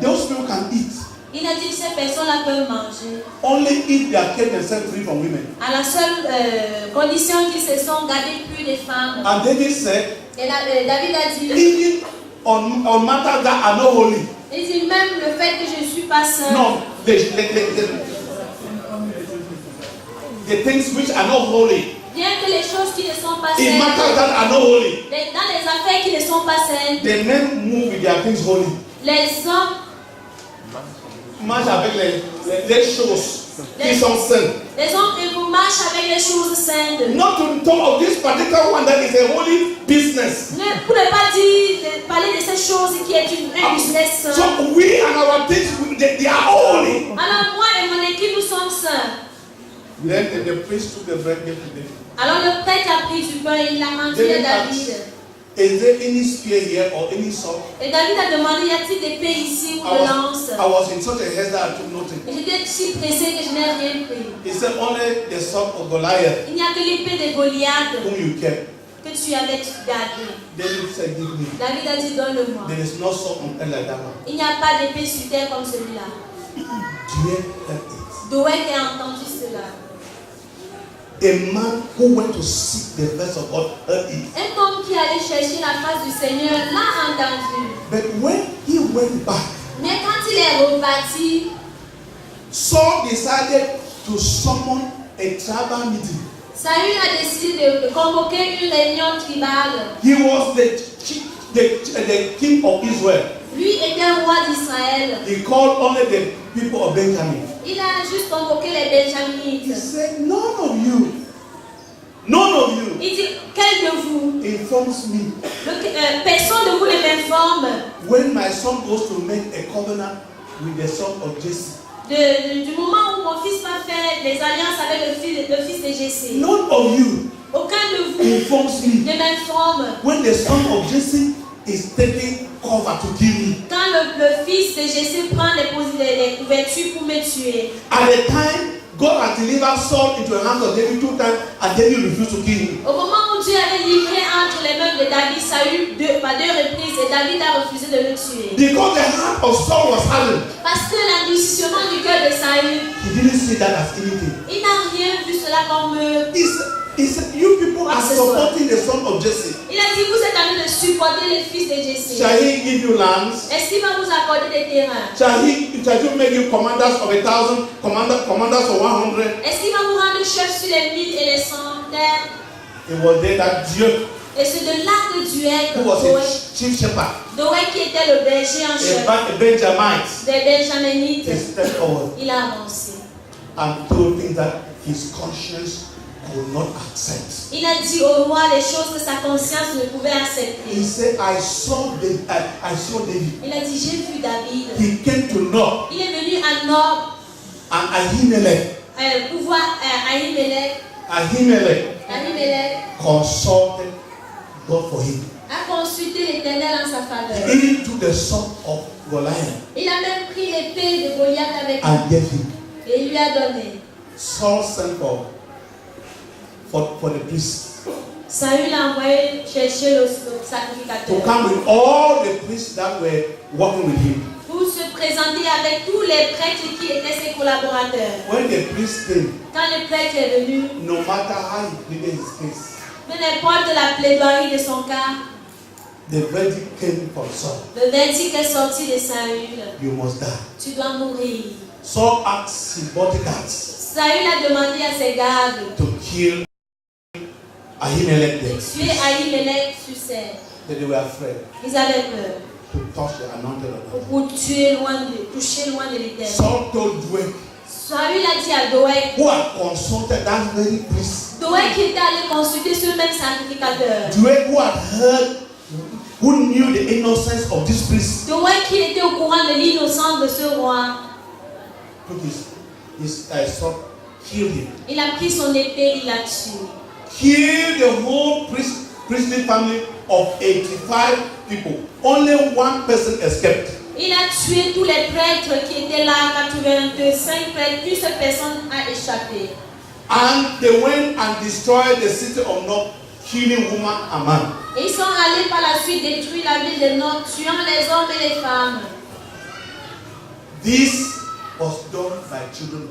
Speaker 2: those people can eat
Speaker 1: Il a dit, ces personnes-là peuvent manger.
Speaker 2: only if they are kept themselves free from women.
Speaker 1: À la seule condition qu'ils se sont gardés plus des femmes.
Speaker 2: And David said,
Speaker 1: Et David a dit,
Speaker 2: even on matters that are not holy.
Speaker 1: il dit, même le fait que je ne suis pas seule.
Speaker 2: No, the things which are not holy.
Speaker 1: Bien que les choses qui ne sont pas
Speaker 2: In
Speaker 1: saines,
Speaker 2: matters that are not holy,
Speaker 1: dans les affaires qui ne sont pas saines,
Speaker 2: the men move with their things holy.
Speaker 1: les hommes
Speaker 2: Marche avec les choses qui sont saines.
Speaker 1: Les hommes vous marchent avec les choses saintes.
Speaker 2: Not to talk of this particular one that is a holy business.
Speaker 1: Pour ne pas dire, parler de ces choses qui est un business saint.
Speaker 2: So we and our things, they are holy.
Speaker 1: Alors moi et mon équipe, nous sommes saints.
Speaker 2: Then the priest took the bread, gave to David.
Speaker 1: Alors le prêtre a pris du pain et il l'a rendu à David.
Speaker 2: Is there any spear here or any sword?
Speaker 1: Et David a demandé, y a-t-il des épées ici ou de lances?
Speaker 2: I was in such a haste that I took nothing.
Speaker 1: Et j'étais si pressé que je n'ai rien pris.
Speaker 2: He said only the sword of Goliath
Speaker 1: Il n'y a que l'épée de Goliath
Speaker 2: whom you kept.
Speaker 1: que tu avais gardée.
Speaker 2: David said, give me.
Speaker 1: David a dit, donne-le-moi.
Speaker 2: There is no sword on earth like that one.
Speaker 1: Il n'y a pas d'épée sur terre comme celui-là.
Speaker 2: Dieu heard it.
Speaker 1: Doeg a entendu cela.
Speaker 2: A man who went to seek the face of God heard it.
Speaker 1: Un homme qui allait chercher la face du Seigneur l'a entendu.
Speaker 2: But when he went back,
Speaker 1: Mais quand il est reparti,
Speaker 2: Saul decided to summon a tribal meeting.
Speaker 1: Saül a décidé de convoquer une réunion tribale.
Speaker 2: He was the king of Israel.
Speaker 1: Lui était roi d'Israël.
Speaker 2: He called only the people of Benjamin.
Speaker 1: Il a juste convoqué les
Speaker 2: He
Speaker 1: Benjaminites.
Speaker 2: said, none of you
Speaker 1: Il dit, quel de vous,
Speaker 2: informs me
Speaker 1: personne de vous ne m'informe
Speaker 2: when my son goes to make a covenant with the son of Jesse.
Speaker 1: du moment où mon fils va faire des alliances avec le fils de Jessé.
Speaker 2: None of you
Speaker 1: Aucun de vous
Speaker 2: informs me
Speaker 1: ne m'informe
Speaker 2: when the son of Jesse is taking cover to kill me.
Speaker 1: quand le fils de Jessé prend les couvertures pour me tuer.
Speaker 2: At the time, God had delivered Saul into the hands of David 2 times, and David refused to kill him.
Speaker 1: Au moment où Dieu avait livré entre les mains de David, Saül par deux reprises et David a refusé de le tuer.
Speaker 2: Because the heart of Saul was hardened.
Speaker 1: Parce que l'endurcissement du cœur de Saül,
Speaker 2: He didn't see that as anything.
Speaker 1: il n'a rien vu cela comme
Speaker 2: He said, you people are supporting the son of Jesse.
Speaker 1: il a dit, vous êtes en train de supporter les fils de Jessé.
Speaker 2: Shall he give you lands?
Speaker 1: Est-ce qu'il va vous accorder des terrains?
Speaker 2: Shall you make you commanders of 1,000, commanders of 100?
Speaker 1: Est-ce qu'il va vous rendre chef sur les 1000 et les centaines?
Speaker 2: It was there that Dieu,
Speaker 1: Et c'est de là que Doeg,
Speaker 2: who was a chief shepherd,
Speaker 1: Doeg qui était le berger en chef
Speaker 2: a Benjamite,
Speaker 1: des Benjaminites,
Speaker 2: he stepped forward
Speaker 1: il a avancé.
Speaker 2: and told him that his conscience could not accept.
Speaker 1: Il a dit au roi les choses que sa conscience ne pouvait accepter.
Speaker 2: He said, I saw David.
Speaker 1: Il a dit, j'ai vu David.
Speaker 2: He came to Nob
Speaker 1: Il est venu à Nob
Speaker 2: and Ahimelech.
Speaker 1: pour voir Ahimelech.
Speaker 2: Ahimelech consulted God for him.
Speaker 1: A consulté l'Éternel en sa faveur.
Speaker 2: He even took the sword of Goliath
Speaker 1: Il a même pris l'épée de Goliath avec lui
Speaker 2: and gave him.
Speaker 1: et il lui a donné.
Speaker 2: Saul sent for the priest
Speaker 1: Saül a envoyé chercher le
Speaker 2: to
Speaker 1: sacrificateur
Speaker 2: come with all the priests that were working with him.
Speaker 1: pour se présenter avec tous les prêtres qui étaient ses collaborateurs.
Speaker 2: When the priest came,
Speaker 1: Quand le prêtre est venu,
Speaker 2: no matter how he pleaded his case,
Speaker 1: peu importe la plaidoirie de son cas,
Speaker 2: the verdict came for Saul.
Speaker 1: Le verdict est sorti de Saül.
Speaker 2: You must die.
Speaker 1: Tu dois mourir.
Speaker 2: Saul asked his bodyguards
Speaker 1: Saül a demandé à ses gardes
Speaker 2: to kill Ahimelech
Speaker 1: de
Speaker 2: there.
Speaker 1: tuer Ahimelech sur scène.
Speaker 2: But they were afraid
Speaker 1: Ils avaient peur
Speaker 2: to touch the anointed of God.
Speaker 1: pour toucher loin de l'Éternel.
Speaker 2: Saul told Doeg,
Speaker 1: Saül a dit à Doeg,
Speaker 2: who had consulted that very priest,
Speaker 1: Doeg qui était allé consulter ce même sacrificateur.
Speaker 2: Doeg who had heard, who knew the innocence of this priest,
Speaker 1: Doeg qui était au courant de l'innocence de ce roi.
Speaker 2: took his sword, killed him.
Speaker 1: Il a pris son épée, il l'a tué.
Speaker 2: Killed the whole priestly family of 85 people. Only one person escaped.
Speaker 1: Il a tué tous les prêtres qui étaient là, 85 prêtres, une seule personne a échappé.
Speaker 2: And they went and destroyed the city of Nob, killing woman and man.
Speaker 1: Et ils sont allés par la suite détruire la ville de Nob, tuant les hommes et les femmes.
Speaker 2: This was done by children.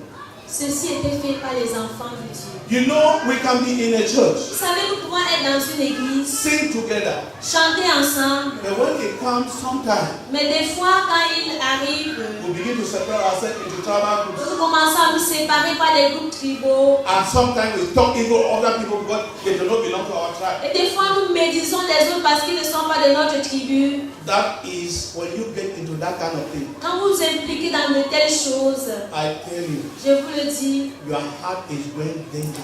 Speaker 1: Ceci était fait par les enfants de Dieu.
Speaker 2: You know, we can be in a church,
Speaker 1: Vous savez, nous pouvons être dans une église,
Speaker 2: sing together,
Speaker 1: chanter ensemble,
Speaker 2: but when it comes sometime,
Speaker 1: mais des fois, quand il arrive,
Speaker 2: we begin to separate ourselves into tribal groups.
Speaker 1: nous commençons à nous séparer par des groupes tribaux.
Speaker 2: And sometimes we talk evil of other people because they do not belong to our tribe.
Speaker 1: Et des fois, nous médisons les autres parce qu'ils ne sont pas de notre tribu.
Speaker 2: That is when you get into that kind of thing.
Speaker 1: Quand vous vous impliquez dans de telles choses,
Speaker 2: I tell you,
Speaker 1: je vous le dis,
Speaker 2: your heart is going dangerous.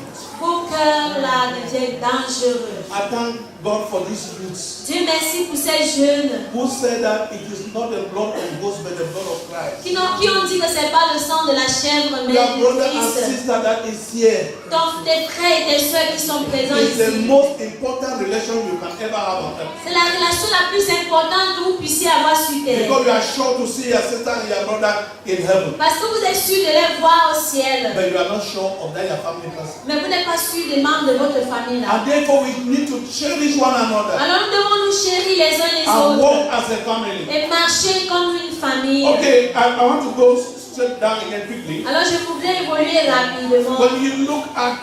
Speaker 1: vos cœurs là deviennent dangereux.
Speaker 2: I thank God for these youths
Speaker 1: Dieu merci pour ces jeunes
Speaker 2: who said that it is not the blood of ghosts but the blood of Christ.
Speaker 1: qui ont dit que ce n'est pas le sang de la chèvre, mais
Speaker 2: Your brother
Speaker 1: du
Speaker 2: and
Speaker 1: Christ.
Speaker 2: sister that is here
Speaker 1: Tes frères et tes soeurs qui sont présents
Speaker 2: is the
Speaker 1: ici.
Speaker 2: most important relation you can ever have on earth.
Speaker 1: C'est la relation la plus importante que vous puissiez avoir sur terre.
Speaker 2: Because you are sure to see your sister and your brother in heaven,
Speaker 1: Parce que vous êtes sûr de les voir au ciel.
Speaker 2: but you are not sure of that your family person.
Speaker 1: Mais vous n'êtes pas sûr des membres de votre famille là.
Speaker 2: And therefore we need to cherish one another
Speaker 1: Alors nous devons nous chérir les uns les
Speaker 2: and
Speaker 1: autres
Speaker 2: walk as a family.
Speaker 1: et marcher comme une famille.
Speaker 2: Okay, I want to go straight down again quickly.
Speaker 1: Alors je voudrais évoluer rapidement.
Speaker 2: When you look at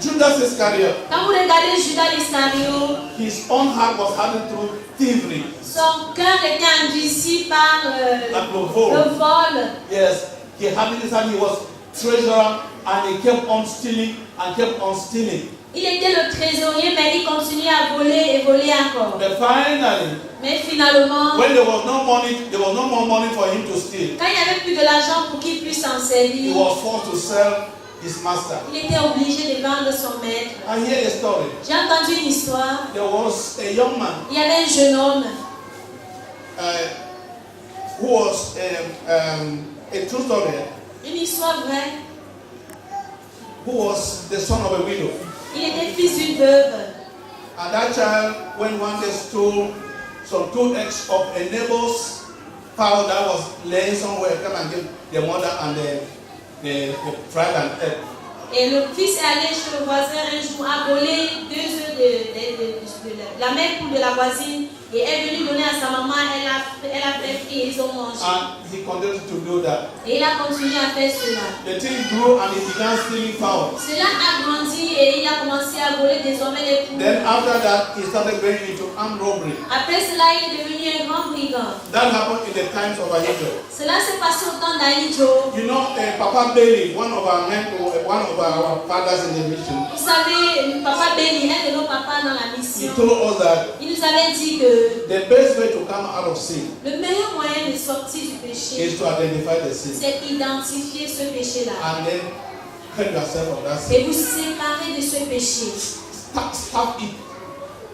Speaker 2: Judas Iscariot,
Speaker 1: Quand vous regardez Judas Iscariot,
Speaker 2: his own heart was hardened through thievery.
Speaker 1: son cœur était endurci par
Speaker 2: Like the
Speaker 1: le
Speaker 2: vol.
Speaker 1: vol.
Speaker 2: Yes, he hardened his heart. He was treasurer and he kept on stealing and kept on stealing.
Speaker 1: Il était le trésorier, mais il continuait à voler et voler encore.
Speaker 2: But finally,
Speaker 1: Mais finalement,
Speaker 2: when there was no more money for him to steal.
Speaker 1: quand il n'y avait plus de l'argent pour qu'il puisse s'en servir,
Speaker 2: He was forced to sell his master.
Speaker 1: il était obligé de vendre son maître.
Speaker 2: I hear a story.
Speaker 1: J'ai entendu une histoire.
Speaker 2: There was a young man
Speaker 1: Il y avait un jeune homme
Speaker 2: who was a true story,
Speaker 1: une histoire vraie.
Speaker 2: who was the son of a widow.
Speaker 1: Il était fils d'une veuve.
Speaker 2: And that child, when one day stole some 2 eggs of a neighbor's fowl that was laying somewhere, come and give the mother and the fried and egg.
Speaker 1: Et le fils est allé chez le voisin un jour, a volé 2 œufs de la mère poule de la voisine et est venu donner à sa maman. Elle a fait frire et ils ont mangé.
Speaker 2: And he continued to do that.
Speaker 1: Et il a continué à faire cela.
Speaker 2: The thing grew and he began stealing fowl.
Speaker 1: Cela a grandi et il a commencé à voler désormais les poules.
Speaker 2: Then after that, he started going into armed robbery.
Speaker 1: Après cela, il est devenu un grand brigand.
Speaker 2: That happened in the times of Ahijah.
Speaker 1: Cela s'est passé au temps d'Ahijah.
Speaker 2: You know, Papa Bailey, one of our men, one of our fathers in the mission,
Speaker 1: Vous savez, Papa Béni, un de nos papas dans la
Speaker 2: he
Speaker 1: mission,
Speaker 2: told us that
Speaker 1: il nous avait dit que
Speaker 2: the best way to come out of sin
Speaker 1: le meilleur moyen de sortir du péché,
Speaker 2: is to identify the sin
Speaker 1: c'est identifier ce péché-là.
Speaker 2: and then cut yourself of that sin.
Speaker 1: Et vous séparer de ce péché.
Speaker 2: Stop it.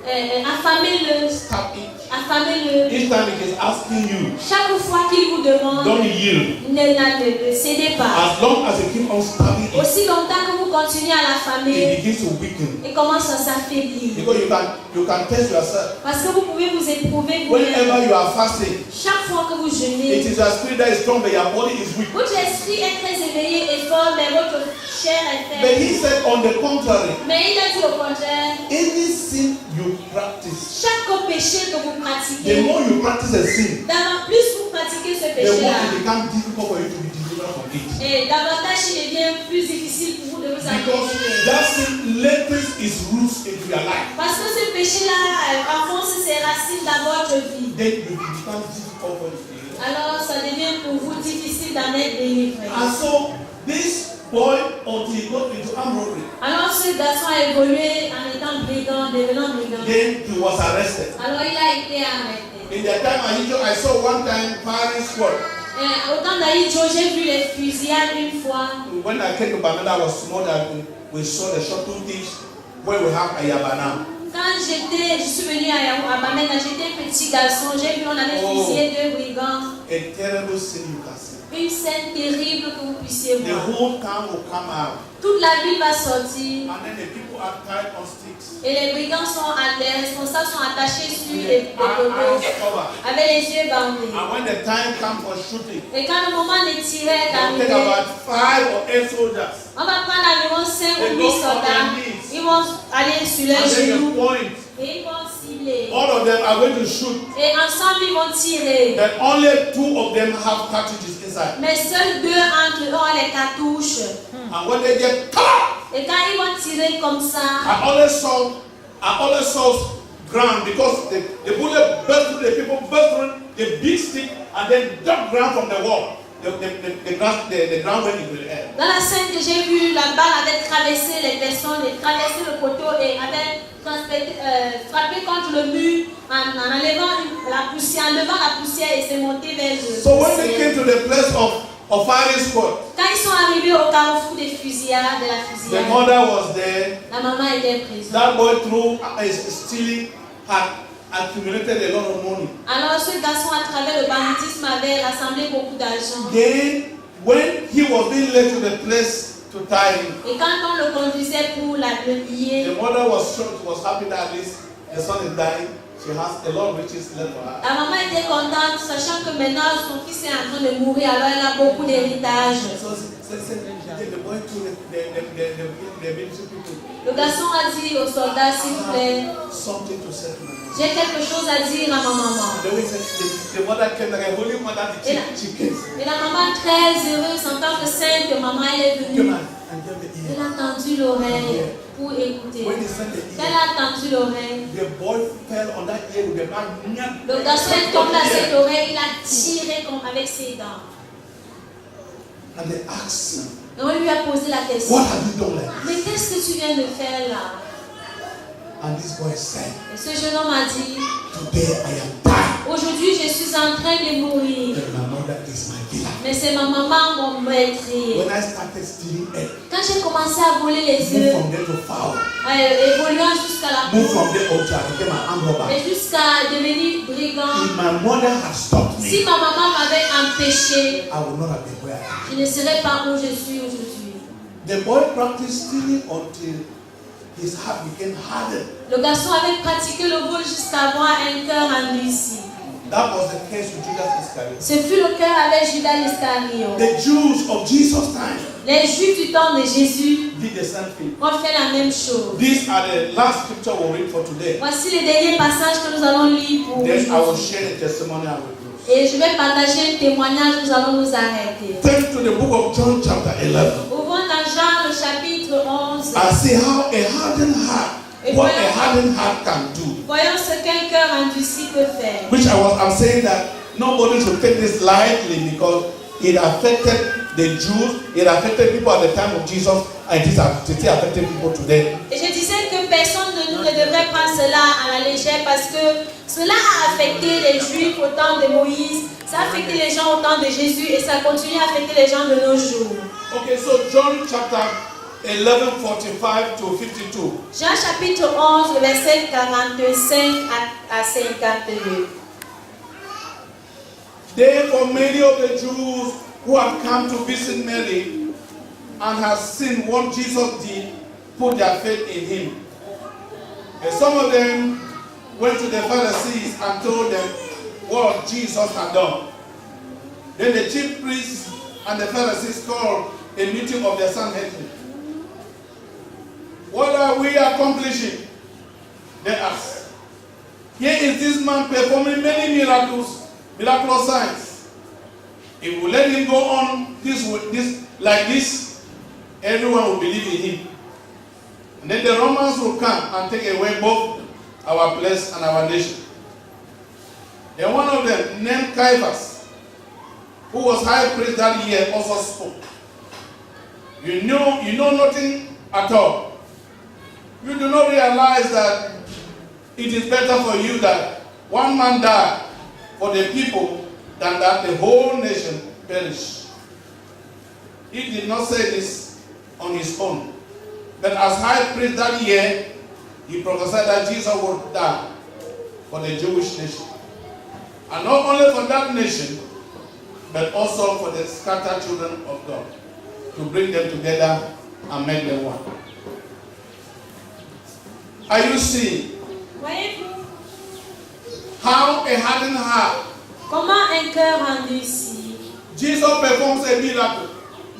Speaker 1: Affamez-le.
Speaker 2: Stop it.
Speaker 1: Affamez-le.
Speaker 2: Each time it is asking you,
Speaker 1: Chaque fois qu'il vous demande,
Speaker 2: don't yield.
Speaker 1: ne cédez pas.
Speaker 2: As long as you keep on stabbing it,
Speaker 1: Aussi longtemps que vous continuez à
Speaker 2: it
Speaker 1: l'affamer,
Speaker 2: begins to weaken.
Speaker 1: il commence à s'affaiblir.
Speaker 2: Because you can test yourself.
Speaker 1: Parce que vous pouvez vous éprouver
Speaker 2: Whenever
Speaker 1: vous-même.
Speaker 2: you are fasting,
Speaker 1: Chaque fois que vous
Speaker 2: it
Speaker 1: jeûnez,
Speaker 2: is your spirit that is strong, but your body is weak.
Speaker 1: votre esprit est très éveillé et fort, mais votre chair est
Speaker 2: But
Speaker 1: faible.
Speaker 2: he said, on the contrary,
Speaker 1: Mais il a dit au contraire,
Speaker 2: any sin you practice,
Speaker 1: chaque péché que vous
Speaker 2: the
Speaker 1: pratiquez,
Speaker 2: more you practice a sin,
Speaker 1: plus vous pratiquez ce
Speaker 2: the more
Speaker 1: péché-là,
Speaker 2: it becomes difficult for you to be delivered from it.
Speaker 1: et davantage il devient plus difficile pour vous de vous
Speaker 2: Because
Speaker 1: acquérir.
Speaker 2: that sin lengthens its roots into into your life.
Speaker 1: Parce que ce péché-là enfonce ses racines dans votre vie.
Speaker 2: Then it becomes difficult for you.
Speaker 1: Alors ça devient pour vous difficile d'en être délivré.
Speaker 2: And so this boy, until he got into armed robbery,
Speaker 1: Alors ce garçon a évolué en étant brigand, devenant brigand.
Speaker 2: then he was arrested.
Speaker 1: Alors il a été arrêté.
Speaker 2: In the time I saw one time firing squad.
Speaker 1: Au temps d'Aïdjo, j'ai vu les fusillades une fois.
Speaker 2: When I came to Bamenda, I was small that we saw the shotgun thieves where we have Ayabana.
Speaker 1: Quand je suis venu à Bamenda, j'étais petit garçon, j'ai vu on avait fusillé 2 brigands.
Speaker 2: A terrible scene you can see.
Speaker 1: Une scène terrible que vous puissiez
Speaker 2: The
Speaker 1: voir.
Speaker 2: whole town will come out.
Speaker 1: Toute la ville va sortir.
Speaker 2: And then the people are tied on sticks.
Speaker 1: Et les brigands les responsables sont attachés sur
Speaker 2: With
Speaker 1: les
Speaker 2: their eyes
Speaker 1: poteaux
Speaker 2: covered.
Speaker 1: avec les yeux bandés.
Speaker 2: And when the time comes for shooting,
Speaker 1: Et quand le moment de tirer est
Speaker 2: they'll take
Speaker 1: arrivé,
Speaker 2: about 5 or 8 soldiers.
Speaker 1: on va prendre environ 5 ou 8 soldats. Ils vont aller sur leurs
Speaker 2: And then
Speaker 1: genoux
Speaker 2: you point.
Speaker 1: et ils vont cibler.
Speaker 2: All of them are going to shoot.
Speaker 1: Et ensemble, ils vont tirer.
Speaker 2: But only 2 of them have cartridges inside.
Speaker 1: Mais seuls 2 entre eux ont les cartouches.
Speaker 2: And when they get caught,
Speaker 1: Et quand ils vont tirer comme ça,
Speaker 2: I always saw ground because the bullet burst through the people, burst through the big stick, and then dug ground from the wall. The ground went into the air.
Speaker 1: dans la scène que j'ai vue, la balle avait traversé les personnes, traversé le poteau et avait frappé contre le mur en enlevant la poussière et s'est monté vers le
Speaker 2: So when they
Speaker 1: ciel.
Speaker 2: came to the place of firing squad,
Speaker 1: Quand ils sont arrivés au carrefour des fusillades, de la
Speaker 2: the
Speaker 1: fusillade,
Speaker 2: mother was there.
Speaker 1: la maman était présente.
Speaker 2: That boy through stealing had accumulated a lot of money.
Speaker 1: Alors ce garçon, à travers le banditisme, avait rassemblé beaucoup d'argent.
Speaker 2: Then when he was being led to the place to tie him,
Speaker 1: Et quand on le conduisait pour le lier,
Speaker 2: the mother was happy that at least the son is dying. She has a lot of riches left for her.
Speaker 1: la maman était contente, sachant que maintenant son fils est en train de mourir, alors elle a beaucoup d'héritage.
Speaker 2: So the boy told the military people,
Speaker 1: Le garçon a dit aux soldats, s'il vous plaît,
Speaker 2: something to say to my mother.
Speaker 1: j'ai quelque chose à dire à ma maman.
Speaker 2: The way the mother came, like a holy mother, she came.
Speaker 1: Et la maman, très heureuse en tant que sainte, maman, elle est
Speaker 2: Came
Speaker 1: venue.
Speaker 2: and gave the
Speaker 1: Elle
Speaker 2: ear.
Speaker 1: a tendu l'oreille pour écouter.
Speaker 2: When he sent the
Speaker 1: Elle
Speaker 2: ear,
Speaker 1: a tendu l'oreille.
Speaker 2: the boy fell on that ear with the back.
Speaker 1: Le garçon est tombé à cette oreille, il a tiré comme avec ses dents.
Speaker 2: And they asked him,
Speaker 1: Et on lui a posé la question.
Speaker 2: what have you done like
Speaker 1: Mais
Speaker 2: this?
Speaker 1: qu'est-ce que tu viens de faire là?
Speaker 2: And this boy said,
Speaker 1: Et ce jeune homme a dit,
Speaker 2: today I am dying.
Speaker 1: aujourd'hui je suis en train de mourir.
Speaker 2: But my mother is my killer.
Speaker 1: Mais c'est ma maman mon meurtrier.
Speaker 2: When I started stealing eggs,
Speaker 1: Quand j'ai commencé à voler les
Speaker 2: move
Speaker 1: œufs,
Speaker 2: from there to foul,
Speaker 1: évoluant jusqu'à la
Speaker 2: move
Speaker 1: mort,
Speaker 2: from there to I became an armed robber.
Speaker 1: et jusqu'à devenir brigand,
Speaker 2: If my mother had stopped
Speaker 1: si
Speaker 2: me,
Speaker 1: ma maman m'avait empêché,
Speaker 2: I would not have been where I am.
Speaker 1: je ne serais pas où je suis aujourd'hui.
Speaker 2: The boy practiced stealing until his heart became hardened.
Speaker 1: Le garçon avait pratiqué le vol jusqu'à avoir un cœur endurci.
Speaker 2: That was the case with Judas Iscariot.
Speaker 1: Ce fut le cœur avec Judas l'Iscariote.
Speaker 2: The Jews of Jesus' time
Speaker 1: Les Juifs du temps de Jésus
Speaker 2: did the same thing.
Speaker 1: ont fait la même chose.
Speaker 2: These are the last scripture we'll read for today.
Speaker 1: Voici les derniers passages que nous allons lire pour
Speaker 2: Then I will
Speaker 1: aujourd'hui.
Speaker 2: share the testimony I will close.
Speaker 1: Et je vais partager un témoignage, nous allons nous arrêter.
Speaker 2: Turn to the book of John chapter 11
Speaker 1: Ouvrons dans Jean le chapitre 11.
Speaker 2: and see how a hardened heart, what a hardened heart can do.
Speaker 1: Voyons ce qu'un cœur endurci peut faire.
Speaker 2: Which I'm saying that nobody should take this lightly because it affected the Jews, it affected people at the time of Jesus, and it still affecting people today.
Speaker 1: Et je disais que personne de nous ne devrait prendre cela à la légère parce que cela a affecté les Juifs au temps de Moïse, ça a affecté les gens au temps de Jésus et ça continue à affecter les gens de nos jours.
Speaker 2: Okay, so John chapter 11, 45 to 52.
Speaker 1: Jean chapitre 11, le verset 45 à 52.
Speaker 2: Therefore, many of the Jews who had come to visit Mary and had seen what Jesus did put their faith in him. And some of them went to the Pharisees and told them what Jesus had done. Then the chief priests and the Pharisees called a meeting of the Sanhedrin. What are we accomplishing? They asked. Here is this man performing many miraculous signs. If we let him go on like this, everyone will believe in him. And then the Romans will come and take away both our place and our nation. And one of them, named Caiaphas, who was high priest that year, also spoke. You know nothing at all. You do not realize that it is better for you that one man die for the people than that the whole nation perish. He did not say this on his own. But as high priest that year, he prophesied that Jesus would die for the Jewish nation. And not only for that nation, but also for the scattered children of God, to bring them together and make them one. Are you seeing
Speaker 1: Voyez-vous
Speaker 2: how a hardened heart,
Speaker 1: comment un cœur endurci?
Speaker 2: Jesus performs a miracle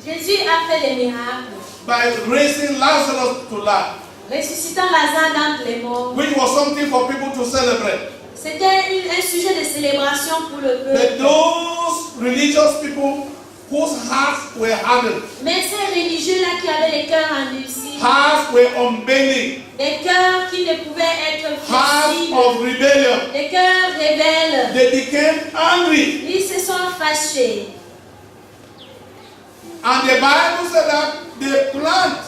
Speaker 1: Jésus a fait des miracles,
Speaker 2: by raising Lazarus to life,
Speaker 1: ressuscitant Lazare d'entre les morts.
Speaker 2: which was something for people to celebrate.
Speaker 1: C'était un sujet de célébration pour le
Speaker 2: But
Speaker 1: peuple.
Speaker 2: those religious people whose hearts were hardened,
Speaker 1: Mais ces religieux-là qui avaient les cœurs endurcis,
Speaker 2: hearts were unbending,
Speaker 1: des cœurs qui ne pouvaient être
Speaker 2: hearts
Speaker 1: flexibles,
Speaker 2: of rebellion,
Speaker 1: des cœurs rebelles,
Speaker 2: they became angry.
Speaker 1: ils se sont fâchés.
Speaker 2: And the Bible said that they planned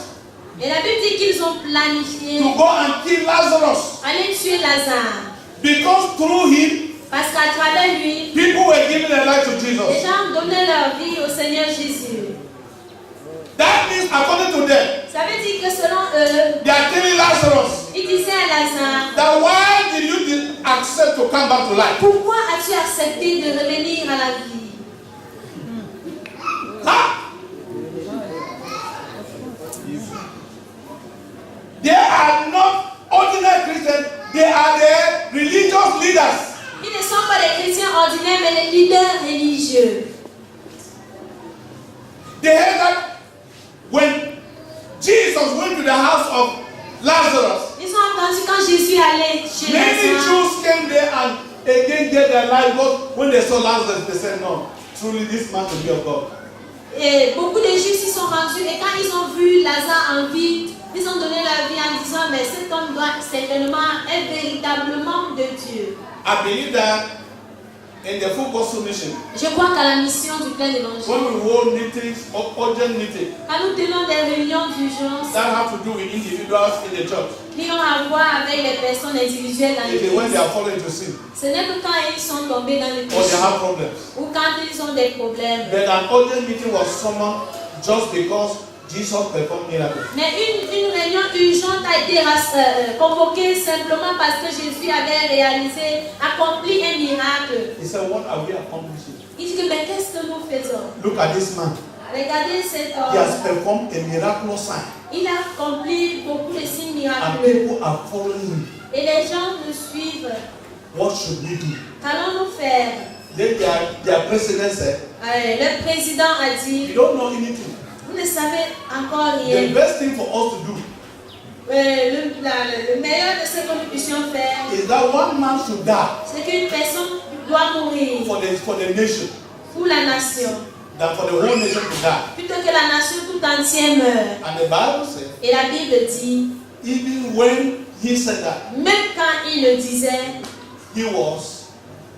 Speaker 1: Et la Bible dit qu'ils ont planifié
Speaker 2: to go and kill Lazarus
Speaker 1: aller tuer Lazare.
Speaker 2: because through him,
Speaker 1: Parce qu'à travers lui,
Speaker 2: people were giving their life to
Speaker 1: les
Speaker 2: Jesus.
Speaker 1: gens donnaient leur vie au Seigneur Jésus.
Speaker 2: That means, according to them,
Speaker 1: Ça veut dire que selon eux,
Speaker 2: they are telling Lazarus
Speaker 1: ils disaient à Lazare,
Speaker 2: that why did you accept to come back to life?
Speaker 1: pourquoi as-tu accepté de revenir à la vie?
Speaker 2: Huh? They are not ordinary Christians, they are the religious leaders.
Speaker 1: Ils ne sont pas des chrétiens ordinaires, mais des leaders religieux.
Speaker 2: They heard that when Jesus went to the house of Lazarus,
Speaker 1: Ils ont entendu quand Jésus allait chez
Speaker 2: many
Speaker 1: Lazare.
Speaker 2: Jews came there and again gave their life, because when they saw Lazarus, they said, no, truly this man will be of God.
Speaker 1: Et beaucoup de Juifs s'y sont rendus et quand ils ont vu Lazare en vie, ils ont donné leur vie en disant, mais cet homme doit certainement être véritablement de Dieu.
Speaker 2: I believe that in the full gospel mission,
Speaker 1: Je crois qu'à la mission du plein évangile,
Speaker 2: when we hold meetings, urgent meetings,
Speaker 1: quand nous tenons des réunions d'urgence
Speaker 2: that have to do with individuals in the church,
Speaker 1: qui ont à voir avec les personnes individuelles dans
Speaker 2: if they, when they
Speaker 1: l'église,
Speaker 2: are falling into sin
Speaker 1: ce n'est que quand ils sont tombés dans le
Speaker 2: or they
Speaker 1: péché
Speaker 2: have problems.
Speaker 1: ou quand ils ont des problèmes.
Speaker 2: Then an urgent meeting was summoned just because Jesus performed miracles.
Speaker 1: Mais une réunion urgente a été convoquée simplement parce que Jésus avait accompli un miracle.
Speaker 2: He said, what are we accomplishing?
Speaker 1: Il dit que mais qu'est-ce que nous faisons?
Speaker 2: Look at this man.
Speaker 1: Regardez cet
Speaker 2: He
Speaker 1: homme.
Speaker 2: has performed a miraculous sign,
Speaker 1: Il a accompli beaucoup de signes
Speaker 2: and
Speaker 1: miraculeux.
Speaker 2: people are following him.
Speaker 1: Et les gens nous suivent.
Speaker 2: What should we do?
Speaker 1: Qu'allons-nous faire?
Speaker 2: Then their president said,
Speaker 1: Le président a dit,
Speaker 2: you don't know anything.
Speaker 1: vous ne savez encore
Speaker 2: The
Speaker 1: rien.
Speaker 2: best thing for us to do
Speaker 1: Le meilleur de ce que nous puissions faire,
Speaker 2: is that one man should die
Speaker 1: c'est qu'une personne doit mourir
Speaker 2: for the nation,
Speaker 1: pour la nation,
Speaker 2: than for the whole nation to die.
Speaker 1: plutôt que la nation tout entière meure.
Speaker 2: And the Bible said,
Speaker 1: Et la Bible dit,
Speaker 2: even when he said that,
Speaker 1: même quand il le disait,
Speaker 2: he was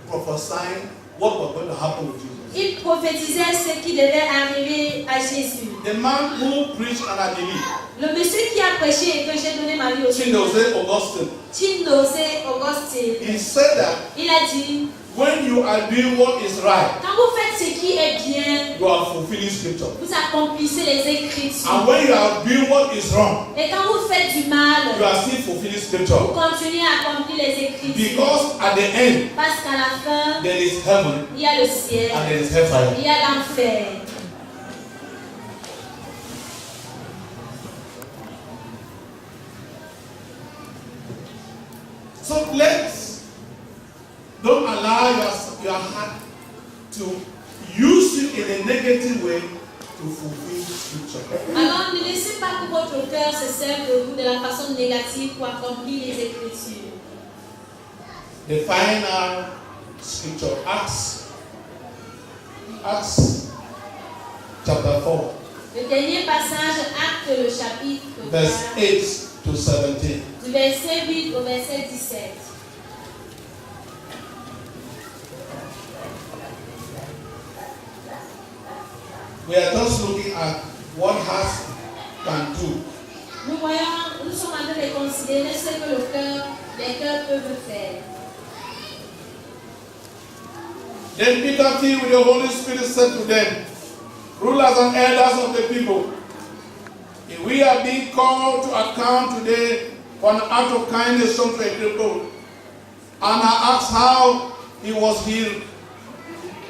Speaker 2: prophesying what was going to happen with Jesus.
Speaker 1: il prophétisait ce qui devait arriver à Jésus.
Speaker 2: The man who preached and I believe,
Speaker 1: Le monsieur qui a prêché et que j'ai donné ma vie au Seigneur,
Speaker 2: Chindoze Augustine,
Speaker 1: Chindoze Augustine,
Speaker 2: he said that
Speaker 1: il a dit,
Speaker 2: when you are doing what is right,
Speaker 1: quand vous faites ce qui est bien,
Speaker 2: you are fulfilling scripture.
Speaker 1: vous accomplissez les Écritures.
Speaker 2: And when you are doing what is wrong,
Speaker 1: Et quand vous faites du mal,
Speaker 2: you are still fulfilling
Speaker 1: vous
Speaker 2: scripture.
Speaker 1: continuez à accomplir les Écritures.
Speaker 2: Because at the end,
Speaker 1: Parce qu'à la fin,
Speaker 2: there is heaven
Speaker 1: il y a le ciel,
Speaker 2: and there is hellfire.
Speaker 1: il y a l'enfer.
Speaker 2: So don't allow your heart to use you in a negative way to fulfill scripture.
Speaker 1: Alors ne laissez pas que votre cœur se serve de vous de la façon négative pour accomplir les Écritures.
Speaker 2: The final scripture, Acts chapter 4,
Speaker 1: Le dernier passage, Acte le chapitre
Speaker 2: verse
Speaker 1: 4,
Speaker 2: 8 to 17.
Speaker 1: Du verset 8 au verset 17.
Speaker 2: We are just looking at what hearts can do.
Speaker 1: Nous sommes en train de considérer ce que les cœurs peuvent faire.
Speaker 2: Then Peter, filled with the Holy Spirit, said to them, rulers and elders of the people, if we are being called to account today for an act of kindness shown to a cripple, and I asked how he was healed,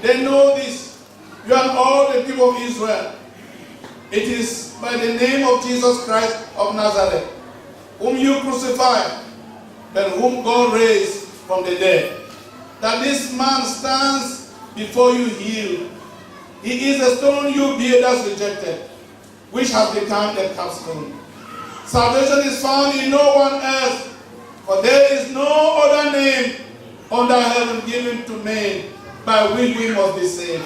Speaker 2: then know this, you and all the people of Israel, it is by the name of Jesus Christ of Nazareth, whom you crucified, but whom God raised from the dead, that this man stands before you healed. He is a stone you builders rejected, which has become a capstone. Salvation is found in no one else, for there is no other name under heaven given to men by which we must be saved.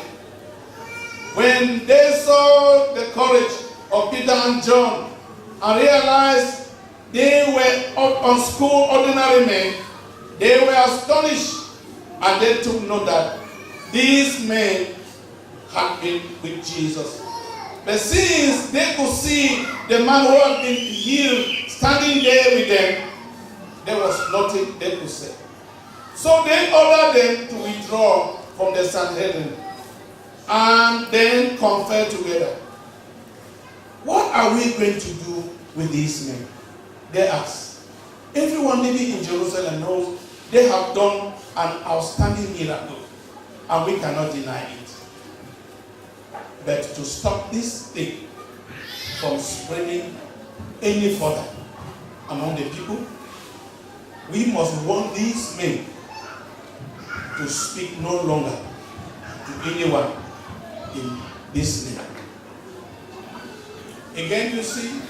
Speaker 2: When they saw the courage of Peter and John and realized they were unschooled ordinary men, they were astonished, and they took note that these men had been with Jesus. But since they could see the man who had been healed standing there with them, there was nothing they could say. So they ordered them to withdraw from the Sanhedrin and then confer together. What are we going to do with these men? They asked. Everyone living in Jerusalem knows they have done an outstanding miracle, and we cannot deny it. But to stop this thing from spreading any further among the people, we must warn these men to speak no longer to anyone in this name. Again, you see,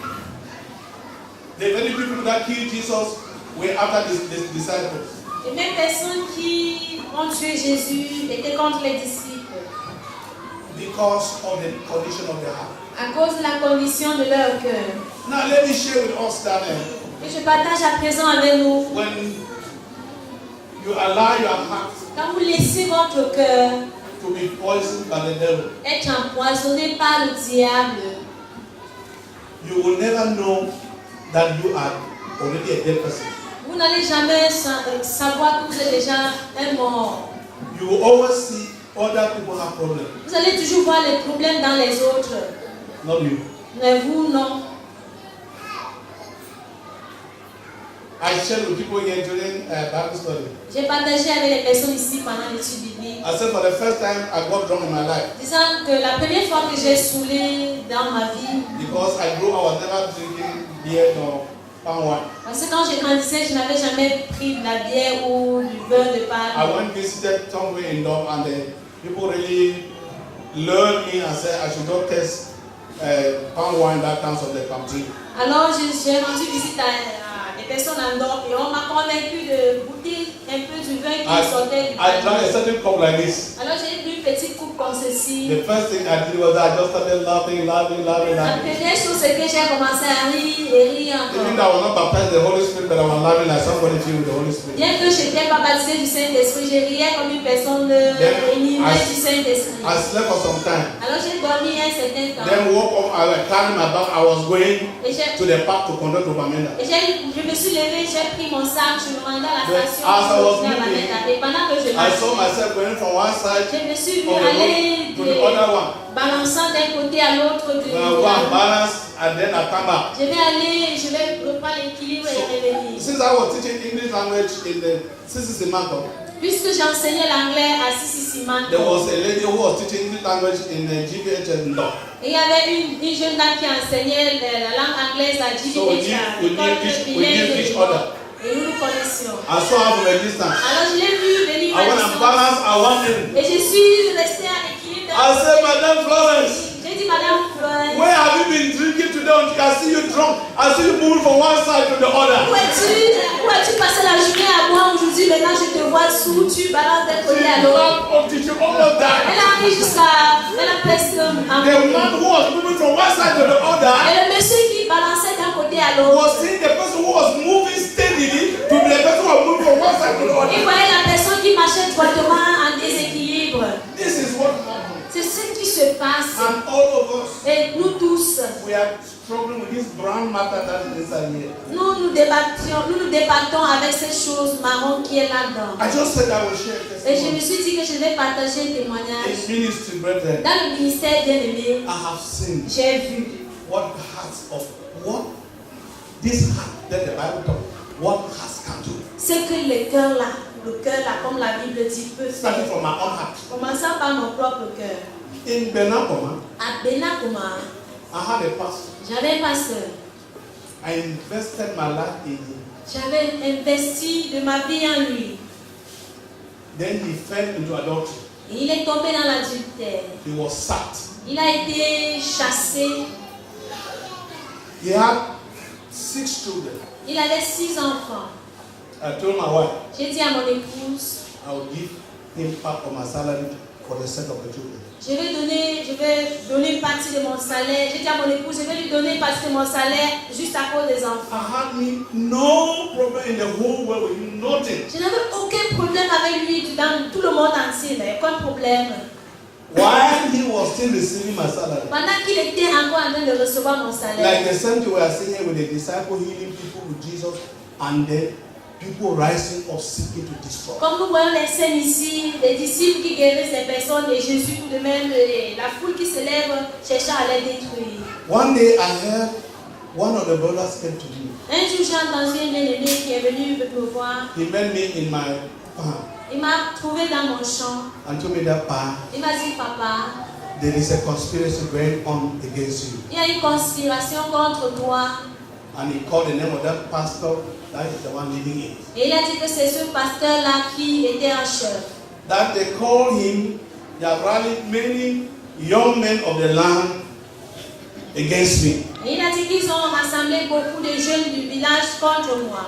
Speaker 2: the very people that killed Jesus were after the disciples.
Speaker 1: Les mêmes personnes qui ont tué Jésus étaient contre les disciples.
Speaker 2: Because of the condition of their heart.
Speaker 1: À cause de la condition de leur cœur.
Speaker 2: Now let me share with us that
Speaker 1: Et je partage à présent avec nous.
Speaker 2: when you allow your heart
Speaker 1: Quand vous laissez votre cœur
Speaker 2: to be poisoned by the devil,
Speaker 1: être empoisonné par le diable,
Speaker 2: you will never know that you are already a dead person.
Speaker 1: vous n'allez jamais savoir que vous êtes déjà un mort.
Speaker 2: You will always see other people have problems,
Speaker 1: Vous allez toujours voir les problèmes dans les autres.
Speaker 2: not you.
Speaker 1: Mais vous, non.
Speaker 2: I shared with people here during Bible study.
Speaker 1: J'ai partagé avec les personnes ici pendant l'étude biblique.
Speaker 2: I said for the first time I got drunk in my life
Speaker 1: Disant que la première fois que j'ai saoulé dans ma vie,
Speaker 2: because I was never drinking beer nor palm wine.
Speaker 1: parce que quand je grandissais, je n'avais jamais pris de la bière ou du beurre de
Speaker 2: I
Speaker 1: palme.
Speaker 2: went visited somewhere in Dom and the people really lured me and said I should not taste palm wine that comes from the palm tree.
Speaker 1: Alors j'ai rendu visite à des personnes en Dom et on m'a convaincu de goûter un peu du vin qui sortait du
Speaker 2: I drank a
Speaker 1: palmier.
Speaker 2: certain cup like this.
Speaker 1: Alors j'ai pris une petite coupe comme ceci.
Speaker 2: The first thing I did was I just started laughing.
Speaker 1: La première chose c'est que j'ai commencé à rire et rire
Speaker 2: Even though I
Speaker 1: encore.
Speaker 2: was not baptized in the Holy Spirit, but I was laughing like somebody filled with the Holy Spirit.
Speaker 1: Bien que je n'étais pas baptisée du Saint-Esprit, je riais comme une personne animée du Saint-Esprit.
Speaker 2: I slept for some time.
Speaker 1: Alors j'ai dormi un certain temps.
Speaker 2: Then woke up, I was carrying my bag. I was going
Speaker 1: Et
Speaker 2: to the park to conduct Obamenda.
Speaker 1: je me suis levée, j'ai pris mon sac, je me rendais à la
Speaker 2: But
Speaker 1: station.
Speaker 2: as I was
Speaker 1: de la
Speaker 2: moving,
Speaker 1: Bamenda. Et pendant que je
Speaker 2: I saw
Speaker 1: marchais,
Speaker 2: myself going from one side
Speaker 1: je me suis vue
Speaker 2: of the
Speaker 1: aller
Speaker 2: road to the other one.
Speaker 1: balançant d'un côté à l'autre de
Speaker 2: When I go and balance and then I come back.
Speaker 1: Je vais aller, je vais reprendre l'équilibre et revenir.
Speaker 2: Since I was teaching English language in the CCC Manko,
Speaker 1: Puisque j'enseignais l'anglais à Sissi-Siman,
Speaker 2: there was a lady who was teaching English language in the GPH in Dom.
Speaker 1: et il y avait une jeune dame qui enseignait la langue anglaise à
Speaker 2: So we knew each other.
Speaker 1: Et nous nous connaissions.
Speaker 2: I saw her from a distance.
Speaker 1: Alors je l'ai vu venir
Speaker 2: I went
Speaker 1: à
Speaker 2: and
Speaker 1: distance.
Speaker 2: balanced. I went in.
Speaker 1: Et je suis restée à l'équilibre.
Speaker 2: I said, Madame Florence,
Speaker 1: J'ai dit, Madame Florence,
Speaker 2: where have you been drinking today? I see you drunk. I see you moving from one side to the other.
Speaker 1: où as-tu passé la journée à moi aujourd'hui? Maintenant je te vois sous, tu balances d'un
Speaker 2: She
Speaker 1: côté à l'autre.
Speaker 2: laughed up till she almost
Speaker 1: Elle
Speaker 2: died.
Speaker 1: a arrivé elle a presque
Speaker 2: The man who was moving from one side to the other
Speaker 1: Et le monsieur qui balançait d'un côté côté à
Speaker 2: He was
Speaker 1: l'autre.
Speaker 2: seeing the person who was moving steadily to be the person who was moving from one side to the
Speaker 1: Il
Speaker 2: other.
Speaker 1: voyait la personne qui marchait droitement en déséquilibre.
Speaker 2: This is what happened.
Speaker 1: C'est ce qui se passe.
Speaker 2: And all of us,
Speaker 1: Et nous tous,
Speaker 2: we are struggling with this brown matter that is inside here.
Speaker 1: nous nous débattons avec cette chose marron qui est là-dedans.
Speaker 2: I just said I will share
Speaker 1: Et je me
Speaker 2: testimony.
Speaker 1: suis dit que je vais partager un témoignage.
Speaker 2: In ministry, brethren,
Speaker 1: Dans le ministère bien-aimé,
Speaker 2: I have seen
Speaker 1: j'ai vu
Speaker 2: what this heart that the Bible talks, what hearts can do.
Speaker 1: ce que le cœur là, comme la Bible dit, peut
Speaker 2: Starting
Speaker 1: faire.
Speaker 2: from my own heart.
Speaker 1: Commençant par mon propre cœur.
Speaker 2: In Benakoma,
Speaker 1: À Benakoma,
Speaker 2: I had a pastor.
Speaker 1: j'avais un pasteur.
Speaker 2: I invested my life in him.
Speaker 1: J'avais investi de ma vie en lui.
Speaker 2: Then he fell into adultery.
Speaker 1: Et il est tombé dans l'adultère.
Speaker 2: He was sacked.
Speaker 1: Il a été chassé.
Speaker 2: He had 6 children.
Speaker 1: Il avait 6 enfants.
Speaker 2: I told my wife,
Speaker 1: J'ai dit à mon épouse,
Speaker 2: I will give him part of my salary for the sake of the children.
Speaker 1: je vais donner une partie de mon salaire. J'ai dit à mon épouse, je vais lui donner une partie de mon salaire juste à cause des enfants.
Speaker 2: I had no problem in the whole world with him, nothing.
Speaker 1: Je n'avais aucun problème avec lui dans tout le monde entier, mais aucun problème.
Speaker 2: While he was still receiving my salary.
Speaker 1: Pendant qu'il était encore en train de recevoir mon salaire.
Speaker 2: Like the same thing we are seeing here with the disciple healing people with Jesus and then people rising up seeking to destroy.
Speaker 1: Comme nous voyons les scènes ici, les disciples qui guérissent les personnes et Jésus tout de même, et la foule qui se lève cherchant à les détruire.
Speaker 2: One day I heard one of the brothers came to me.
Speaker 1: Un jour, j'ai entendu un bien-aimé qui est venu me voir.
Speaker 2: He met me in my farm
Speaker 1: Il m'a trouvé dans mon champ.
Speaker 2: and told me that, Pa,
Speaker 1: Il m'a dit, papa,
Speaker 2: there is a conspiracy going on against you.
Speaker 1: il y a une conspiration contre toi.
Speaker 2: And he called the name of that pastor, that is the one leading it.
Speaker 1: Et il a dit que c'est ce pasteur-là qui était en chef.
Speaker 2: That they called him, they have rallied many young men of the land against me.
Speaker 1: Et il a dit qu'ils ont rassemblé beaucoup de jeunes du village contre moi.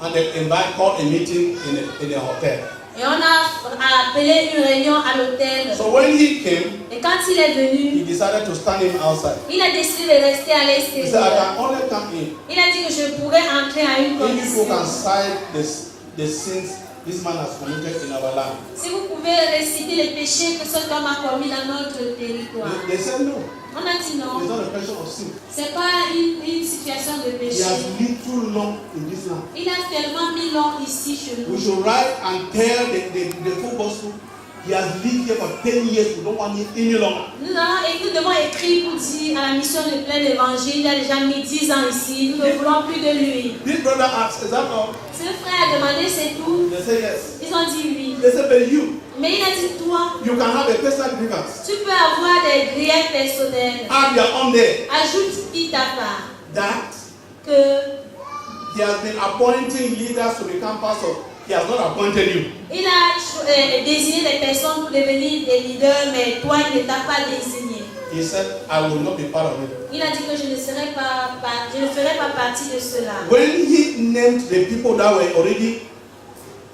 Speaker 2: And they called a meeting in a hotel.
Speaker 1: Et on a appelé une réunion à l'hôtel.
Speaker 2: So when he came,
Speaker 1: Et quand il est
Speaker 2: he
Speaker 1: venu,
Speaker 2: decided to stand him outside.
Speaker 1: il a décidé de rester à
Speaker 2: He said, I
Speaker 1: l'extérieur.
Speaker 2: can only come in
Speaker 1: Il a dit que je pourrais entrer à une
Speaker 2: if you
Speaker 1: condition.
Speaker 2: can cite the sins this man has committed in our land.
Speaker 1: Si vous pouvez réciter les péchés que cet homme a commis dans notre territoire.
Speaker 2: They said no.
Speaker 1: On a dit non.
Speaker 2: It's not a question of sin.
Speaker 1: C'est pas une situation de
Speaker 2: He
Speaker 1: péché.
Speaker 2: has lived too long in this land.
Speaker 1: Il a tellement mis long ici chez
Speaker 2: We
Speaker 1: nous.
Speaker 2: should write and tell the full gospel. He has lived here for 10 years. We don't want him any longer.
Speaker 1: Nous devons écrire pour dire à la mission de plein évangile, il a déjà mis 10 ans ici, nous ne voulons plus de lui.
Speaker 2: This brother asked, is that all?
Speaker 1: Ce frère a demandé c'est tout.
Speaker 2: They said yes.
Speaker 1: Ils ont dit oui.
Speaker 2: They said, but you
Speaker 1: Mais il a dit toi,
Speaker 2: can have a personal grievance.
Speaker 1: tu peux avoir des griefs personnels.
Speaker 2: Add your own there.
Speaker 1: Ajoute ta part
Speaker 2: That
Speaker 1: que
Speaker 2: he has been appointing leaders to become pastors. He has not appointed you.
Speaker 1: il a désigné des personnes pour devenir des leaders, mais toi il ne t'a pas désigné.
Speaker 2: He said, I will not be part of it.
Speaker 1: Il a dit que je ne ferai pas partie de cela.
Speaker 2: When he named the people that were already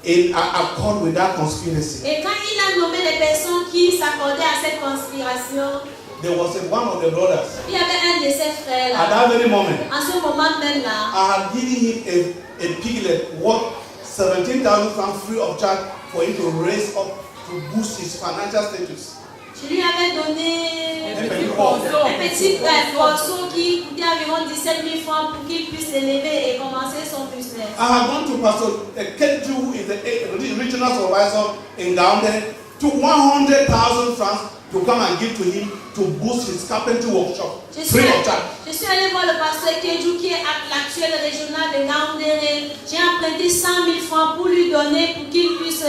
Speaker 2: in accord with that conspiracy,
Speaker 1: Et quand il a nommé les personnes qui s'accordaient à cette conspiration,
Speaker 2: there was one of the brothers.
Speaker 1: il y avait un de ses frères
Speaker 2: At
Speaker 1: là.
Speaker 2: that very moment,
Speaker 1: En ce moment même là,
Speaker 2: I had given him a piglet worth 17,000 francs free of charge for him to raise up to boost his financial status.
Speaker 1: je lui avais donné
Speaker 2: Un petit porceau.
Speaker 1: un petit morceau qui coûtait environ 17 000 francs pour qu'il puisse s'élever et commencer son business.
Speaker 2: I had gone to Pastor Kenju, who is the regional supervisor in Gaoundé, took 100,000 francs to come and give to him to boost his carpentry workshop free of charge.
Speaker 1: Je suis allé voir le pasteur Kedjou qui est l'actuel régional de Gaoundéré. J'ai emprunté 100 000 francs pour lui donner pour qu'il puisse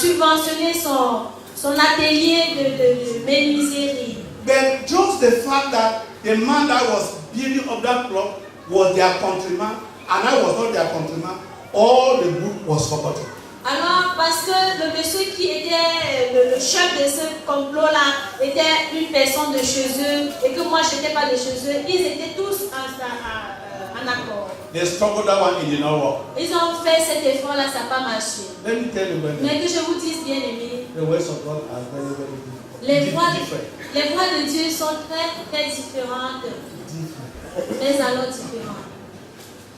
Speaker 1: subventionner son atelier de menuiserie.
Speaker 2: But just the fact that the man that was building up that club was their countryman and I was not their countryman, all the good was forgotten.
Speaker 1: Alors, parce que le monsieur qui était le chef de ce complot-là était une personne de chez eux et que moi je n'étais pas de chez eux, ils étaient tous en accord.
Speaker 2: They struggled that one, it did not work.
Speaker 1: Ils ont fait cet effort-là, ça n'a pas marché.
Speaker 2: Let me tell you, brethren,
Speaker 1: Mais que je vous dise, bien aimés,
Speaker 2: the ways of God are very, very
Speaker 1: les voies
Speaker 2: different.
Speaker 1: de Dieu sont très, très différentes,
Speaker 2: Different.
Speaker 1: mais alors différentes.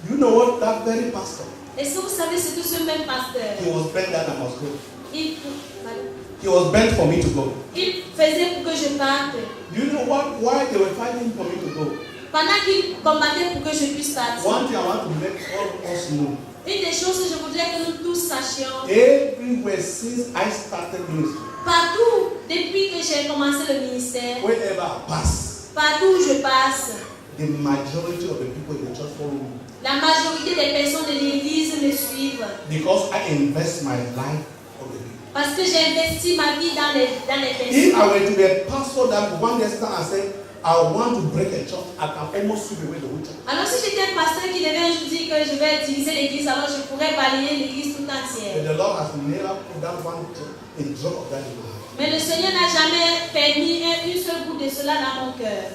Speaker 2: You know what? That very pastor,
Speaker 1: Est-ce que vous savez ce que ce même pasteur,
Speaker 2: he was bent that I must go.
Speaker 1: il
Speaker 2: He was bent for me to go.
Speaker 1: faisait pour que je parte.
Speaker 2: Do you know why they were fighting for me to go?
Speaker 1: Pendant qu'il combattait pour que je puisse partir.
Speaker 2: One thing I want to make all of us know.
Speaker 1: Une des choses que je voudrais que nous tous sachions,
Speaker 2: Everywhere since I started ministry,
Speaker 1: partout, depuis que j'ai commencé le ministère,
Speaker 2: wherever I pass,
Speaker 1: partout où je passe,
Speaker 2: the majority of the people in the church follow me.
Speaker 1: la majorité des personnes de l'église me suivent.
Speaker 2: Because I invest my life on the people.
Speaker 1: Parce que j'ai investi ma vie dans les
Speaker 2: If I
Speaker 1: personnes.
Speaker 2: were to be a pastor that one day stand and say, I want to break a church, I can almost sweep away the whole church.
Speaker 1: Alors si j'étais un pasteur qui devait un jour dire que je vais utiliser l'église, alors je pourrais balayer l'église tout
Speaker 2: But
Speaker 1: entière.
Speaker 2: the Lord has never put that one a drop of that in my heart.
Speaker 1: Mais le Seigneur n'a jamais permis une seule goutte de cela dans mon cœur.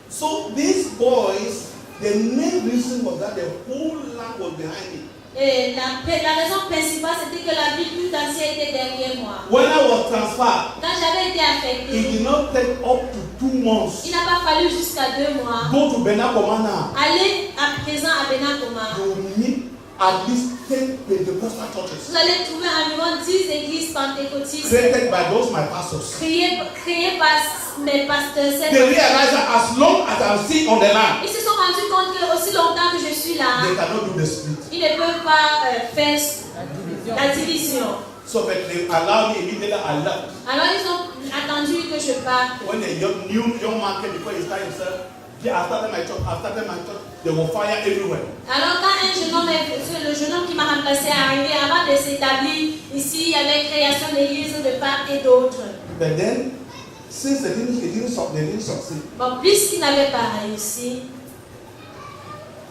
Speaker 2: So these boys, the main reason was that the whole land was behind me.
Speaker 1: Et la raison principale, c'était que la ville tout entière était derrière moi.
Speaker 2: When I was transferred,
Speaker 1: Quand j'avais été
Speaker 2: it
Speaker 1: affectée,
Speaker 2: did not take up to 2 months.
Speaker 1: il n'a pas fallu jusqu'à 2 mois.
Speaker 2: Go to Benakomana.
Speaker 1: Allez à présent à Benakoma.
Speaker 2: You will meet at least 10 Pentecostal churches
Speaker 1: Vous allez trouver environ 10 églises pentecôtistes
Speaker 2: created by those my pastors.
Speaker 1: créées par mes pasteurs.
Speaker 2: They realize that as long as I'm still on the land,
Speaker 1: Ils se sont rendus compte que aussi longtemps que je suis là,
Speaker 2: they cannot do the split.
Speaker 1: ils ne peuvent pas faire la division.
Speaker 2: So but they allow me immediately. I left.
Speaker 1: Alors ils ont attendu que je parte.
Speaker 2: When a young man came before he started himself, I started my church. They will fire everywhere.
Speaker 1: Alors quand le jeune homme qui m'a remplacé est arrivé, avant de s'établir ici, il y avait création d'églises de part et d'autre.
Speaker 2: But then, since they didn't succeed,
Speaker 1: Bon, puisqu'ils n'avaient pas réussi,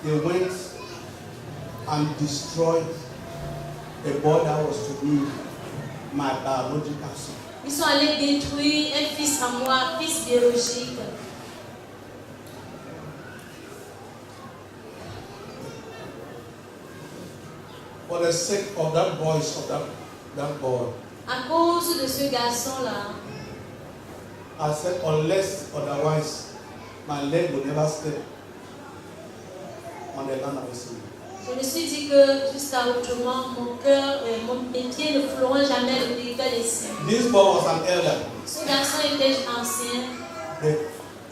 Speaker 2: they went and destroyed a boy that was to be my biological son.
Speaker 1: ils sont allés détruire un fils à moi, un fils biologique.
Speaker 2: For the sake of that boy,
Speaker 1: À cause de ce garçon-là,
Speaker 2: I said, unless otherwise, my leg will never step on the land of Israel.
Speaker 1: je me suis dit que jusqu'à autrement, mon cœur, mes pieds ne fouleront jamais le territoire des cieux.
Speaker 2: This boy was an elder,
Speaker 1: Ce garçon était ancien,
Speaker 2: but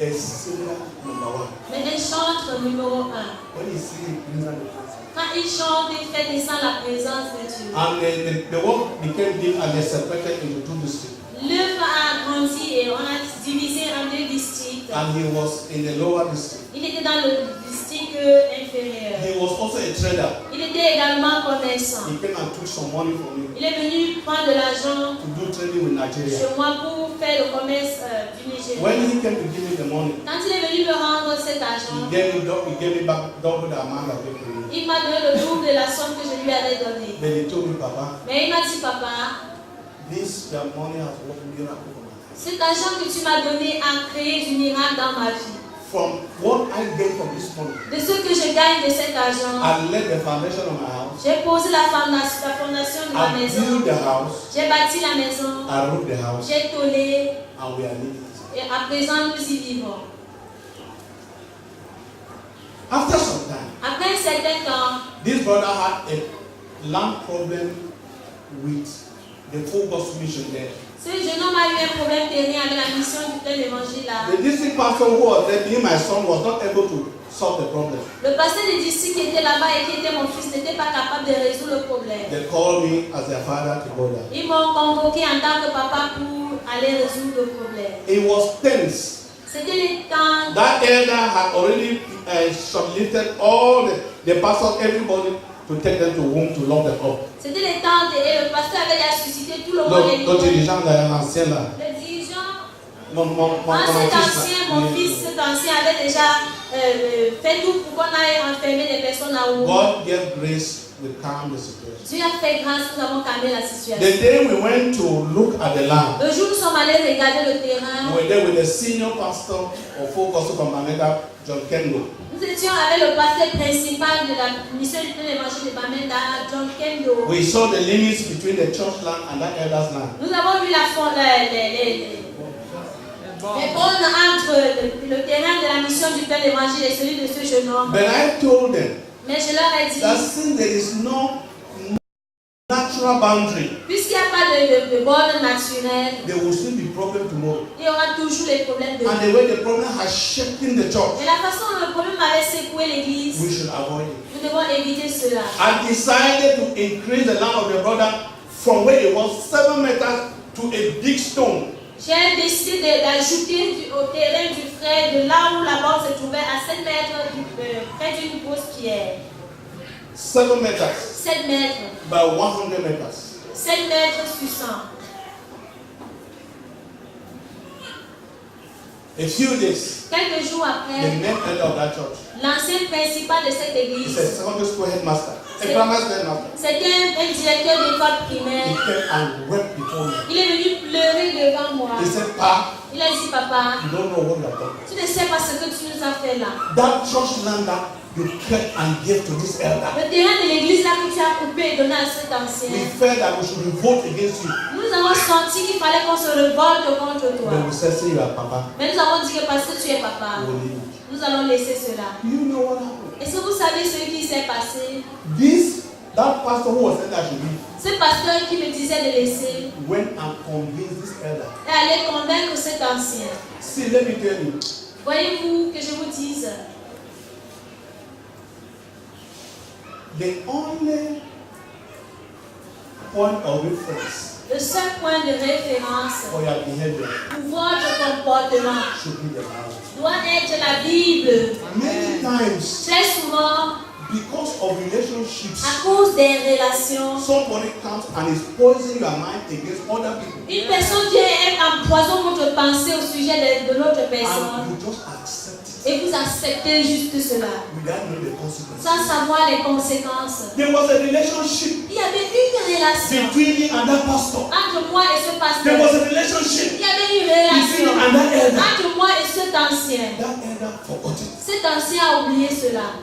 Speaker 2: a singer number 1.
Speaker 1: mais un chantre numéro 1.
Speaker 2: When he sing, he brings out the praise.
Speaker 1: Quand il chante, il fait descendre la présence de Dieu.
Speaker 2: And the work became big and they separated into 2 districts.
Speaker 1: L'œuvre a grandi et on a divisé en 2 districts.
Speaker 2: And he was in the lower district.
Speaker 1: Il était dans le district inférieur.
Speaker 2: He was also a trader.
Speaker 1: Il était également commerçant.
Speaker 2: He came and took some money from me
Speaker 1: Il est venu prendre de l'argent
Speaker 2: to do trading with Nigeria.
Speaker 1: chez moi pour faire le commerce du Nigeria.
Speaker 2: When he came to give me the money,
Speaker 1: Quand il est venu me rendre cet argent,
Speaker 2: he gave me back double the amount I gave to him.
Speaker 1: il m'a donné le double de la somme que je lui avais donnée.
Speaker 2: Then he told me, Papa,
Speaker 1: Mais il m'a dit, papa,
Speaker 2: this your money has worked miracle for my life.
Speaker 1: cet argent que tu m'as donné a créé du miracle dans ma vie.
Speaker 2: From what I gained from this money,
Speaker 1: De ce que je gagne de cet argent,
Speaker 2: I laid the foundation of my house.
Speaker 1: j'ai posé la fondation de ma
Speaker 2: I
Speaker 1: maison.
Speaker 2: built the house.
Speaker 1: J'ai bâti la maison.
Speaker 2: I roofed the house.
Speaker 1: J'ai tôlé.
Speaker 2: And we are living.
Speaker 1: Et à présent, nous y vivons.
Speaker 2: After some time,
Speaker 1: Après un certain temps,
Speaker 2: this brother had a land problem with the full gospel mission there.
Speaker 1: ce jeune homme a eu un problème terrible avec la mission du plein évangile là.
Speaker 2: The district pastor who was there, being my son, was not able to solve the problem.
Speaker 1: Le pasteur du district qui était là-bas et qui était mon fils n'était pas capable de résoudre le problème.
Speaker 2: They called me as their father to go there.
Speaker 1: Ils m'ont convoqué en tant que papa pour aller résoudre le problème.
Speaker 2: It was tense.
Speaker 1: C'était les temps.
Speaker 2: That elder had already shortlisted all the pastors, everybody, to take them to home to lock them up.
Speaker 1: C'était les temps et le pasteur avait déjà suscité tout le monde.
Speaker 2: Le dirigeant l'ancien là.
Speaker 1: Le dirigeant.
Speaker 2: Mon
Speaker 1: Fils, cet ancien avait déjà fait tout pour qu'on aille enfermer les personnes à où.
Speaker 2: God gave grace to calm the situation.
Speaker 1: Dieu a fait grâce, nous avons calmé la situation.
Speaker 2: The day we went to look at the land,
Speaker 1: Le jour où nous sommes allés regarder le terrain,
Speaker 2: we were there with the senior pastor of Full Gospel from Bamenda, John Kendo.
Speaker 1: nous étions avec le pasteur principal de la mission du plein évangile de Bamenda, John Kendo.
Speaker 2: We saw the limits between the church land and that elder's land.
Speaker 1: Nous avons vu les bornes entre le terrain de la mission du plein évangile et celui de ce jeune homme.
Speaker 2: But I told them,
Speaker 1: Mais je leur ai dit,
Speaker 2: that since there is no natural boundary,
Speaker 1: puisqu'il n'y a pas de borne naturelle,
Speaker 2: there will still be problem tomorrow.
Speaker 1: il y aura toujours les problèmes de
Speaker 2: And the way the problem has shaken the church,
Speaker 1: Et la façon dont le problème avait secoué l'église,
Speaker 2: we should avoid it.
Speaker 1: nous devons éviter cela.
Speaker 2: I decided to increase the land of the brother from where it was 7 meters to a big stone.
Speaker 1: J'ai décidé d'ajouter au terrain du frère, de là où la borne se trouvait, à 7 mètres près d'une grosse pierre.
Speaker 2: 7 meters
Speaker 1: 7 mètres.
Speaker 2: by 100 meters.
Speaker 1: 7 mètres sur 100.
Speaker 2: A few days,
Speaker 1: Quelques jours
Speaker 2: the
Speaker 1: après,
Speaker 2: main elder of that church,
Speaker 1: l'ancien principal de cette
Speaker 2: he's
Speaker 1: église,
Speaker 2: a secondary school headmaster, a primary school headmaster.
Speaker 1: c'était un directeur d'école
Speaker 2: He
Speaker 1: primaire.
Speaker 2: came and wept before me.
Speaker 1: Il est venu pleurer devant moi.
Speaker 2: He said, Pa,
Speaker 1: Il a dit, papa,
Speaker 2: you don't know what you have done.
Speaker 1: tu ne sais pas ce que tu nous as fait là.
Speaker 2: That church land that you kept and gave to this elder,
Speaker 1: Le terrain de l'église là que tu as coupé et donné à cet ancien.
Speaker 2: we felt that we should revolt against you.
Speaker 1: Nous avons senti qu'il fallait qu'on se révolte contre toi.
Speaker 2: But we said, say you are Papa,
Speaker 1: Mais nous avons dit que parce que tu es papa,
Speaker 2: we will leave it.
Speaker 1: nous allons laisser cela.
Speaker 2: You know what happened?
Speaker 1: Est-ce que vous savez ce qui s'est passé?
Speaker 2: That pastor who was saying that I should leave
Speaker 1: Ce pasteur qui me disait de laisser
Speaker 2: went and convinced this elder.
Speaker 1: est allé convaincre cet ancien.
Speaker 2: See, let me tell you,
Speaker 1: Voyez-vous que je vous dise,
Speaker 2: the only point of reference
Speaker 1: le seul point de référence
Speaker 2: for your behavior
Speaker 1: pour votre comportement
Speaker 2: should be the Bible.
Speaker 1: doit être la Bible.
Speaker 2: Many times,
Speaker 1: Très souvent,
Speaker 2: because of relationships,
Speaker 1: à cause des relations,
Speaker 2: somebody comes and is poisoning your mind against other people.
Speaker 1: une personne vient et empoisonne votre pensée au sujet de l'autre personne.
Speaker 2: And you just accept it
Speaker 1: Et vous acceptez juste cela,
Speaker 2: without knowing the consequences.
Speaker 1: sans savoir les conséquences.
Speaker 2: There was a relationship
Speaker 1: Il y avait une relation
Speaker 2: between me and that pastor.
Speaker 1: entre moi et ce
Speaker 2: There
Speaker 1: pasteur.
Speaker 2: was a relationship
Speaker 1: Il y avait une
Speaker 2: between me
Speaker 1: relation
Speaker 2: and that elder.
Speaker 1: entre moi et cet ancien.
Speaker 2: That elder forgot it.
Speaker 1: Cet ancien a oublié cela.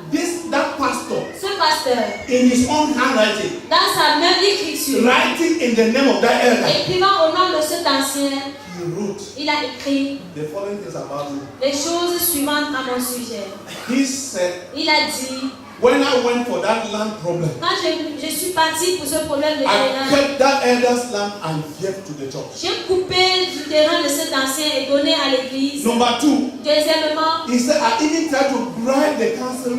Speaker 2: That pastor,
Speaker 1: Ce pasteur,
Speaker 2: in his own handwriting,
Speaker 1: dans sa même écriture,
Speaker 2: writing in the name of that elder,
Speaker 1: écrivant au nom de cet ancien,
Speaker 2: he wrote
Speaker 1: il a écrit
Speaker 2: the following things about me.
Speaker 1: les choses suivantes à mon sujet.
Speaker 2: He said,
Speaker 1: Il a dit,
Speaker 2: when I went for that land problem,
Speaker 1: quand je suis parti pour ce problème de
Speaker 2: I
Speaker 1: terrain,
Speaker 2: kept that elder's land and gave to the church.
Speaker 1: j'ai coupé du terrain de cet ancien et donné à l'église.
Speaker 2: Number two,
Speaker 1: Deuxièmement,
Speaker 2: he said, I even tried to bribe the council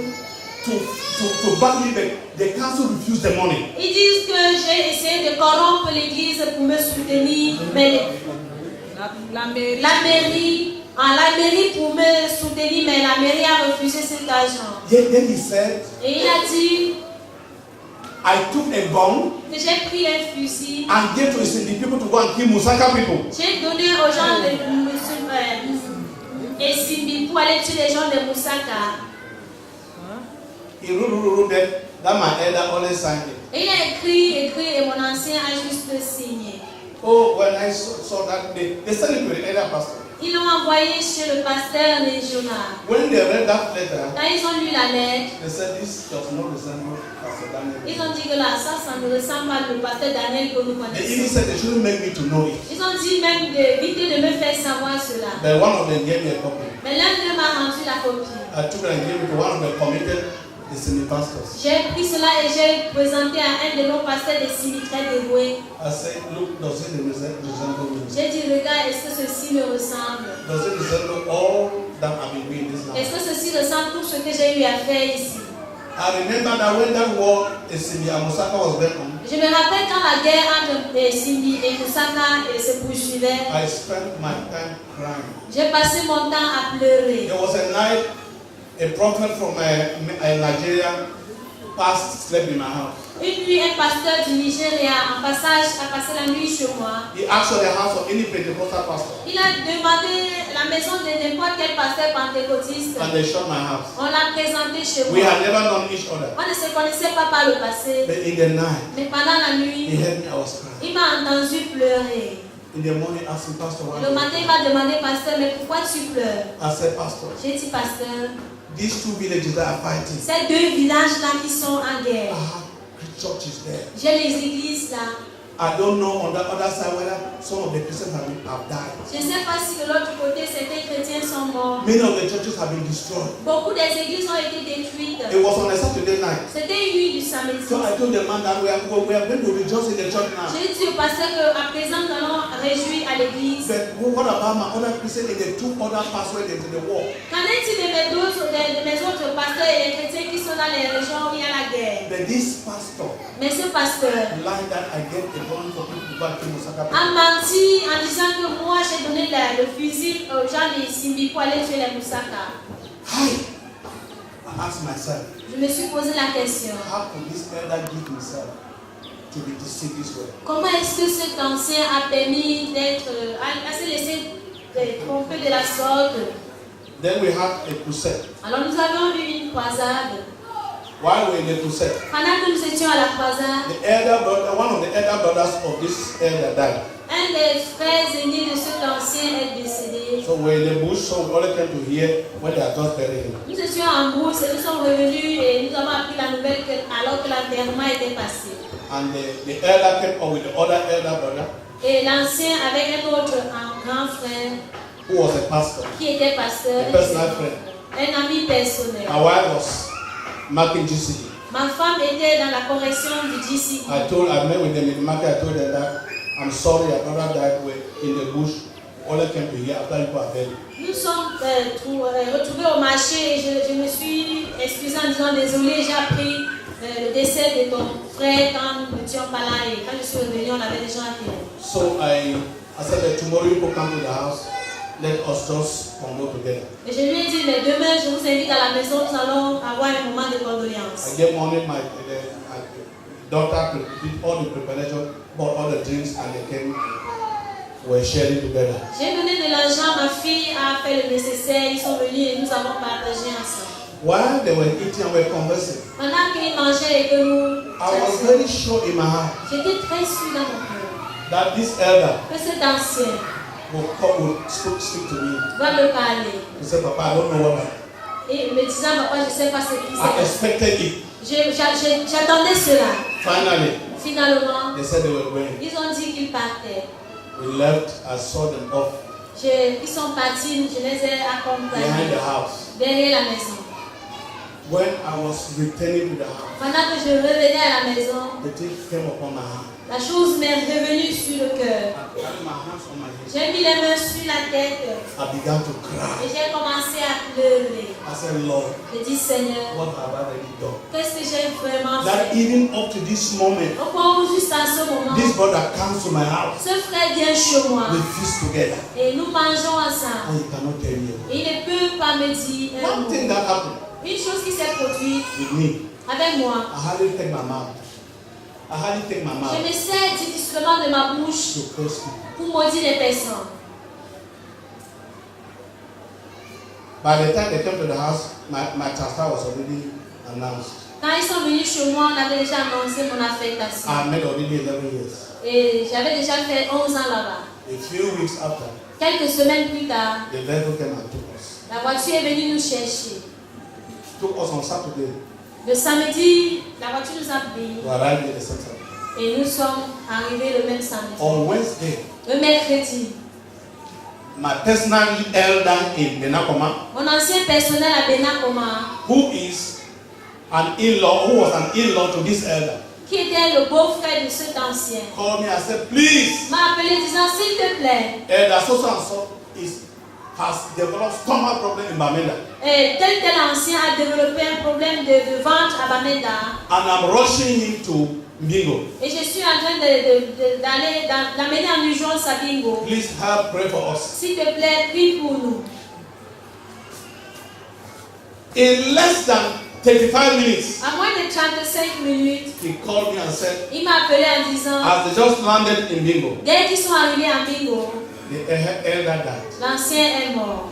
Speaker 2: to back me, but the council refused the money.
Speaker 1: ils disent que j'ai essayé de corrompre l'église pour me soutenir, mais
Speaker 3: La mairie.
Speaker 1: la mairie pour me soutenir, mais la mairie a refusé cet argent.
Speaker 2: Yet then he said,
Speaker 1: Et il a dit
Speaker 2: I took a gun
Speaker 1: que j'ai pris un fusil,
Speaker 2: and gave to the people to go and kill Musaka people.
Speaker 1: j'ai donné aux gens de et Simbi pour aller tuer les gens de Moussaka.
Speaker 2: He wrote that my elder always signed it.
Speaker 1: Et il a écrit, et mon ancien a juste signé.
Speaker 2: Oh, when I saw that, they sent it to the elder pastor.
Speaker 1: Ils l'ont envoyé chez le pasteur régional.
Speaker 2: When they read that letter,
Speaker 1: Quand ils ont lu la lettre,
Speaker 2: they said this does not resemble Pastor Daniel.
Speaker 1: ils ont dit que là, ça ne ressemble pas au pasteur Daniel que nous
Speaker 2: They even
Speaker 1: connaissons.
Speaker 2: said they shouldn't make me to know it.
Speaker 1: Ils ont dit même d'éviter de me faire savoir cela.
Speaker 2: But one of them gave me a copy.
Speaker 1: Mais l'un d'eux m'a rendu la copie.
Speaker 2: I took it and gave it to one of the committed destiny pastors.
Speaker 1: J'ai pris cela et j'ai présenté à un de nos pasteurs des signes très dévoués.
Speaker 2: I said, look, does it resemble me?
Speaker 1: J'ai dit, regarde, est-ce que ceci me ressemble?
Speaker 2: Does it resemble all that I've been doing this
Speaker 1: Est-ce
Speaker 2: land?
Speaker 1: que ceci ressemble tout ce que j'ai eu à faire ici?
Speaker 2: I remember that when that war in Simi and Musaka was going on,
Speaker 1: Je me rappelle quand la guerre entre Simbi et Moussaka se poursuivait,
Speaker 2: I spent my time crying.
Speaker 1: j'ai passé mon temps à pleurer.
Speaker 2: There was a night a prophet from Nigeria slept in my house.
Speaker 1: Une nuit, un pasteur du Nigeria en passage a passé la nuit chez moi.
Speaker 2: He asked for the house of any Pentecostal pastor,
Speaker 1: Il a demandé la maison de n'importe quel pasteur pentecôtiste.
Speaker 2: and they shut my house.
Speaker 1: On l'a présenté chez
Speaker 2: We
Speaker 1: moi.
Speaker 2: had never known each other.
Speaker 1: On ne se connaissait pas par le passé.
Speaker 2: But in the night,
Speaker 1: Mais pendant la
Speaker 2: he
Speaker 1: nuit,
Speaker 2: heard me, I was crying.
Speaker 1: il m'a entendu pleurer.
Speaker 2: In the morning, asking Pastor, why?
Speaker 1: Le matin, il m'a demandé, pasteur, mais pourquoi tu pleures?
Speaker 2: I said, Pastor,
Speaker 1: J'ai dit, pasteur,
Speaker 2: these two villages that are fighting,
Speaker 1: ces deux villages-là qui sont en
Speaker 2: I
Speaker 1: guerre,
Speaker 2: have churches there.
Speaker 1: j'ai les églises là.
Speaker 2: I don't know on the other side whether some of the Christians have died.
Speaker 1: Je ne sais pas si de l'autre côté certains chrétiens sont morts.
Speaker 2: Many of the churches have been destroyed.
Speaker 1: Beaucoup des églises ont été détruites.
Speaker 2: It was on a Saturday night.
Speaker 1: C'était une nuit du samedi.
Speaker 2: So I told the man that we are going to rejoice in the church now.
Speaker 1: J'ai dit au pasteur qu'à présent nous allons réjouir à l'église.
Speaker 2: But what about my other Christians in the two other pastors into the war?
Speaker 1: Qu'en est-il de mes autres pasteurs et les chrétiens qui sont dans les régions où il y a la guerre?
Speaker 2: But this pastor
Speaker 1: Mais ce pasteur
Speaker 2: lied that I get the gun for people to go and kill Musaka.
Speaker 1: a menti en disant que moi j'ai donné le fusil aux gens de Simbi pour aller tuer les Moussaka.
Speaker 2: Hi! I asked myself,
Speaker 1: Je me suis posé la question.
Speaker 2: how could this elder give himself to be deceived this way?
Speaker 1: Comment est-ce que cet ancien a permis d'être, à se laisser tromper de la sorte?
Speaker 2: Then we had a crusade.
Speaker 1: Alors nous avons eu une croisade.
Speaker 2: While we were in the crusade,
Speaker 1: Pendant que nous étions à la croisade,
Speaker 2: one of the elder brothers of this elder died.
Speaker 1: un des frères aînés de cet ancien est décédé.
Speaker 2: So we're in the bush, so we only came to hear when they are just burying him.
Speaker 1: Nous étions en brousse et nous sommes revenus et nous avons appris la nouvelle alors que l'enterrement était passé.
Speaker 2: And the elder came up with the other elder brother,
Speaker 1: Et l'ancien avec un autre un grand frère
Speaker 2: who was a pastor.
Speaker 1: qui était pasteur,
Speaker 2: A personal friend.
Speaker 1: un ami personnel.
Speaker 2: My wife was marking GCD.
Speaker 1: Ma femme était dans la correction du GCD.
Speaker 2: I met with them in the market. I told them that I'm sorry, your brother died in the bush. All I came to hear after people are buried.
Speaker 1: Nous sommes retrouvés au marché et je me suis excusée en disant désolé, j'ai appris le décès de ton frère quand nous n'étions pas là et quand je suis revenue, on avait des gens à terre.
Speaker 2: So I said that tomorrow you will come to the house. Let us just convole together.
Speaker 1: Et je lui ai dit, mais demain je vous invite à la maison, nous allons avoir un moment de condoléances.
Speaker 2: I gave money, my daughter did all the preparation, bought all the drinks, and they came. We're sharing together.
Speaker 1: J'ai donné de l'argent, ma fille a fait le nécessaire, ils sont venus et nous avons partagé ensemble.
Speaker 2: While they were eating and were conversing,
Speaker 1: Pendant qu'ils mangeaient et que nous
Speaker 2: I was very sure in my heart
Speaker 1: j'étais très sûre dans mon cœur
Speaker 2: that this elder
Speaker 1: que cet ancien
Speaker 2: would speak to me.
Speaker 1: va me parler.
Speaker 2: He said, Papa, I don't know what
Speaker 1: Et me disant, papa, je ne sais pas ce qui s'est
Speaker 2: I
Speaker 1: passé.
Speaker 2: expected it.
Speaker 1: J'attendais cela.
Speaker 2: Finally,
Speaker 1: Finalement,
Speaker 2: they said they were going.
Speaker 1: ils ont dit qu'ils partaient.
Speaker 2: We left, I saw them off
Speaker 1: Ils sont partis, je les ai
Speaker 2: behind
Speaker 1: accompagnés
Speaker 2: the house.
Speaker 1: derrière la maison.
Speaker 2: When I was returning to the house,
Speaker 1: Pendant que je revenais à la maison,
Speaker 2: the thing came upon my hand.
Speaker 1: la chose m'est revenue sur le cœur.
Speaker 2: I had my hands on my head.
Speaker 1: J'ai mis les mains sur la tête
Speaker 2: I began to
Speaker 1: et
Speaker 2: cry.
Speaker 1: j'ai commencé à pleurer.
Speaker 2: I said, Lord,
Speaker 1: Je dis, Seigneur,
Speaker 2: what have I really done?
Speaker 1: qu'est-ce que j'ai vraiment
Speaker 2: That
Speaker 1: fait?
Speaker 2: even up to this moment,
Speaker 1: Au point où juste à ce moment,
Speaker 2: this brother comes to my house.
Speaker 1: ce frère vient chez moi
Speaker 2: We feast together.
Speaker 1: et nous mangeons ensemble.
Speaker 2: And he cannot tell me.
Speaker 1: Et il ne peut pas me dire un
Speaker 2: One
Speaker 1: mot.
Speaker 2: thing that happened
Speaker 1: Une chose qui s'est produite
Speaker 2: with me,
Speaker 1: avec moi.
Speaker 2: I hardly take my mouth. I hardly take my
Speaker 1: Je
Speaker 2: mouth
Speaker 1: me sers difficilement de ma bouche
Speaker 2: to curse people.
Speaker 1: pour maudire les personnes.
Speaker 2: By the time they came to the house, my transfer was already announced.
Speaker 1: Quand ils sont venus chez moi, on avait déjà annoncé mon affectation.
Speaker 2: I had made already 11 years.
Speaker 1: Et j'avais déjà fait 11 ans là-bas.
Speaker 2: A few weeks after,
Speaker 1: Quelques semaines plus tard,
Speaker 2: the vehicle came and took us.
Speaker 1: la voiture est venue nous chercher.
Speaker 2: Took us on Saturday.
Speaker 1: Le samedi, la voiture nous a pris
Speaker 2: We arrived at the center.
Speaker 1: et nous sommes arrivés le même samedi.
Speaker 2: On Wednesday,
Speaker 1: Le mercredi,
Speaker 2: my personal elder in Benakoma,
Speaker 1: mon ancien personnel à Benakoma,
Speaker 2: who is an in-law, who was an in-law to this elder,
Speaker 1: qui était le beau-frère de cet ancien,
Speaker 2: called me and said, please,
Speaker 1: m'a appelé disant, s'il te plaît,
Speaker 2: elder so and so has developed stomach problem in Bamenda.
Speaker 1: tel ancien a développé un problème de ventre à Bamenda.
Speaker 2: And I'm rushing him to Mbingo.
Speaker 1: Et je suis en train d'amener en urgence à Bingo.
Speaker 2: Please help pray for us.
Speaker 1: S'il te plaît, prie pour nous.
Speaker 2: In less than 35 minutes,
Speaker 1: À moins de 35 minutes,
Speaker 2: he called me and said,
Speaker 1: il m'a appelé en disant,
Speaker 2: as they just landed in Bingo,
Speaker 1: dès qu'ils sont arrivés à Bingo,
Speaker 2: the elder died.
Speaker 1: l'ancien est mort.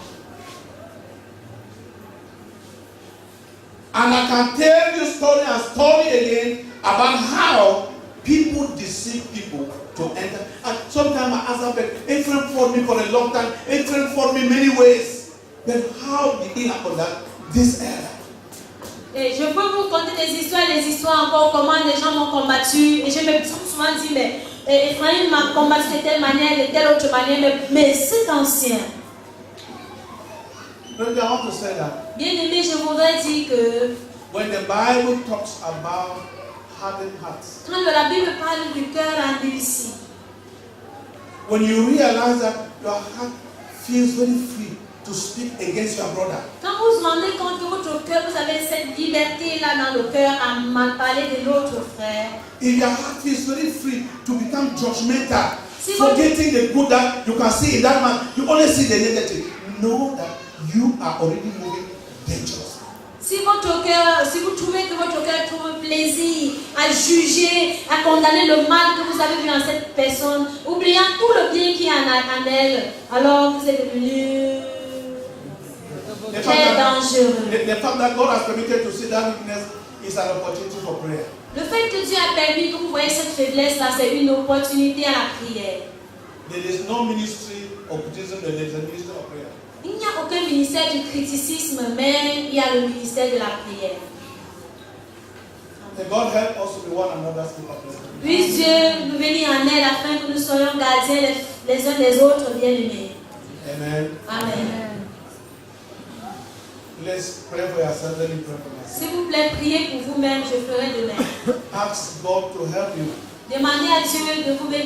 Speaker 2: And I can tell you story and story again about how people deceive people to enter. And sometimes I ask them, Ephraim fought me for a long time. Ephraim fought me many ways. But how did it happen that this elder?
Speaker 1: Et je peux vous conter des histoires encore, comment les gens m'ont combattu. Et je me suis souvent dit, mais Ephraim m'a combattu de telle manière, de telle autre manière, mais cet ancien.
Speaker 2: Brother, I want to say that
Speaker 1: Bien aimé, je voudrais dire que
Speaker 2: when the Bible talks about hardened hearts,
Speaker 1: quand la Bible parle du cœur endurci,
Speaker 2: when you realize that your heart feels very free to speak against your brother,
Speaker 1: quand vous vous rendez compte que votre cœur, vous avez cette liberté-là dans le cœur à mal parler de l'autre frère,
Speaker 2: if your heart feels very free to become judgmental,
Speaker 1: Si
Speaker 2: forgetting the good that you can see in that man, you only see the negative. Know that you are already moving dangerously.
Speaker 1: si vous trouvez que votre cœur trouve plaisir à juger, à condamner le mal que vous avez vu en cette personne, oubliant tout le bien qu'il y a en elle, alors vous êtes devenu très dangereux.
Speaker 2: The fact that God has permitted to see that weakness is an opportunity for prayer.
Speaker 1: Le fait que Dieu a permis que vous voyez cette faiblesse-là, c'est une opportunité à la prière.
Speaker 2: There is no ministry of criticism, there is a ministry of prayer.
Speaker 1: Il n'y a aucun ministère du criticisme, mais il y a le ministère de la prière.
Speaker 2: May God help us to be one another's keepers.
Speaker 1: Puisse Dieu nous venir en aide afin que nous soyons gardiens les uns des autres bien-aimés.
Speaker 2: Amen.
Speaker 1: Amen.
Speaker 2: Let's pray for yourself, let me pray for myself.
Speaker 1: S'il vous plaît, priez pour vous-même, je ferai de même.
Speaker 2: Ask God to help you.
Speaker 1: Demandez à Dieu de vous bénir.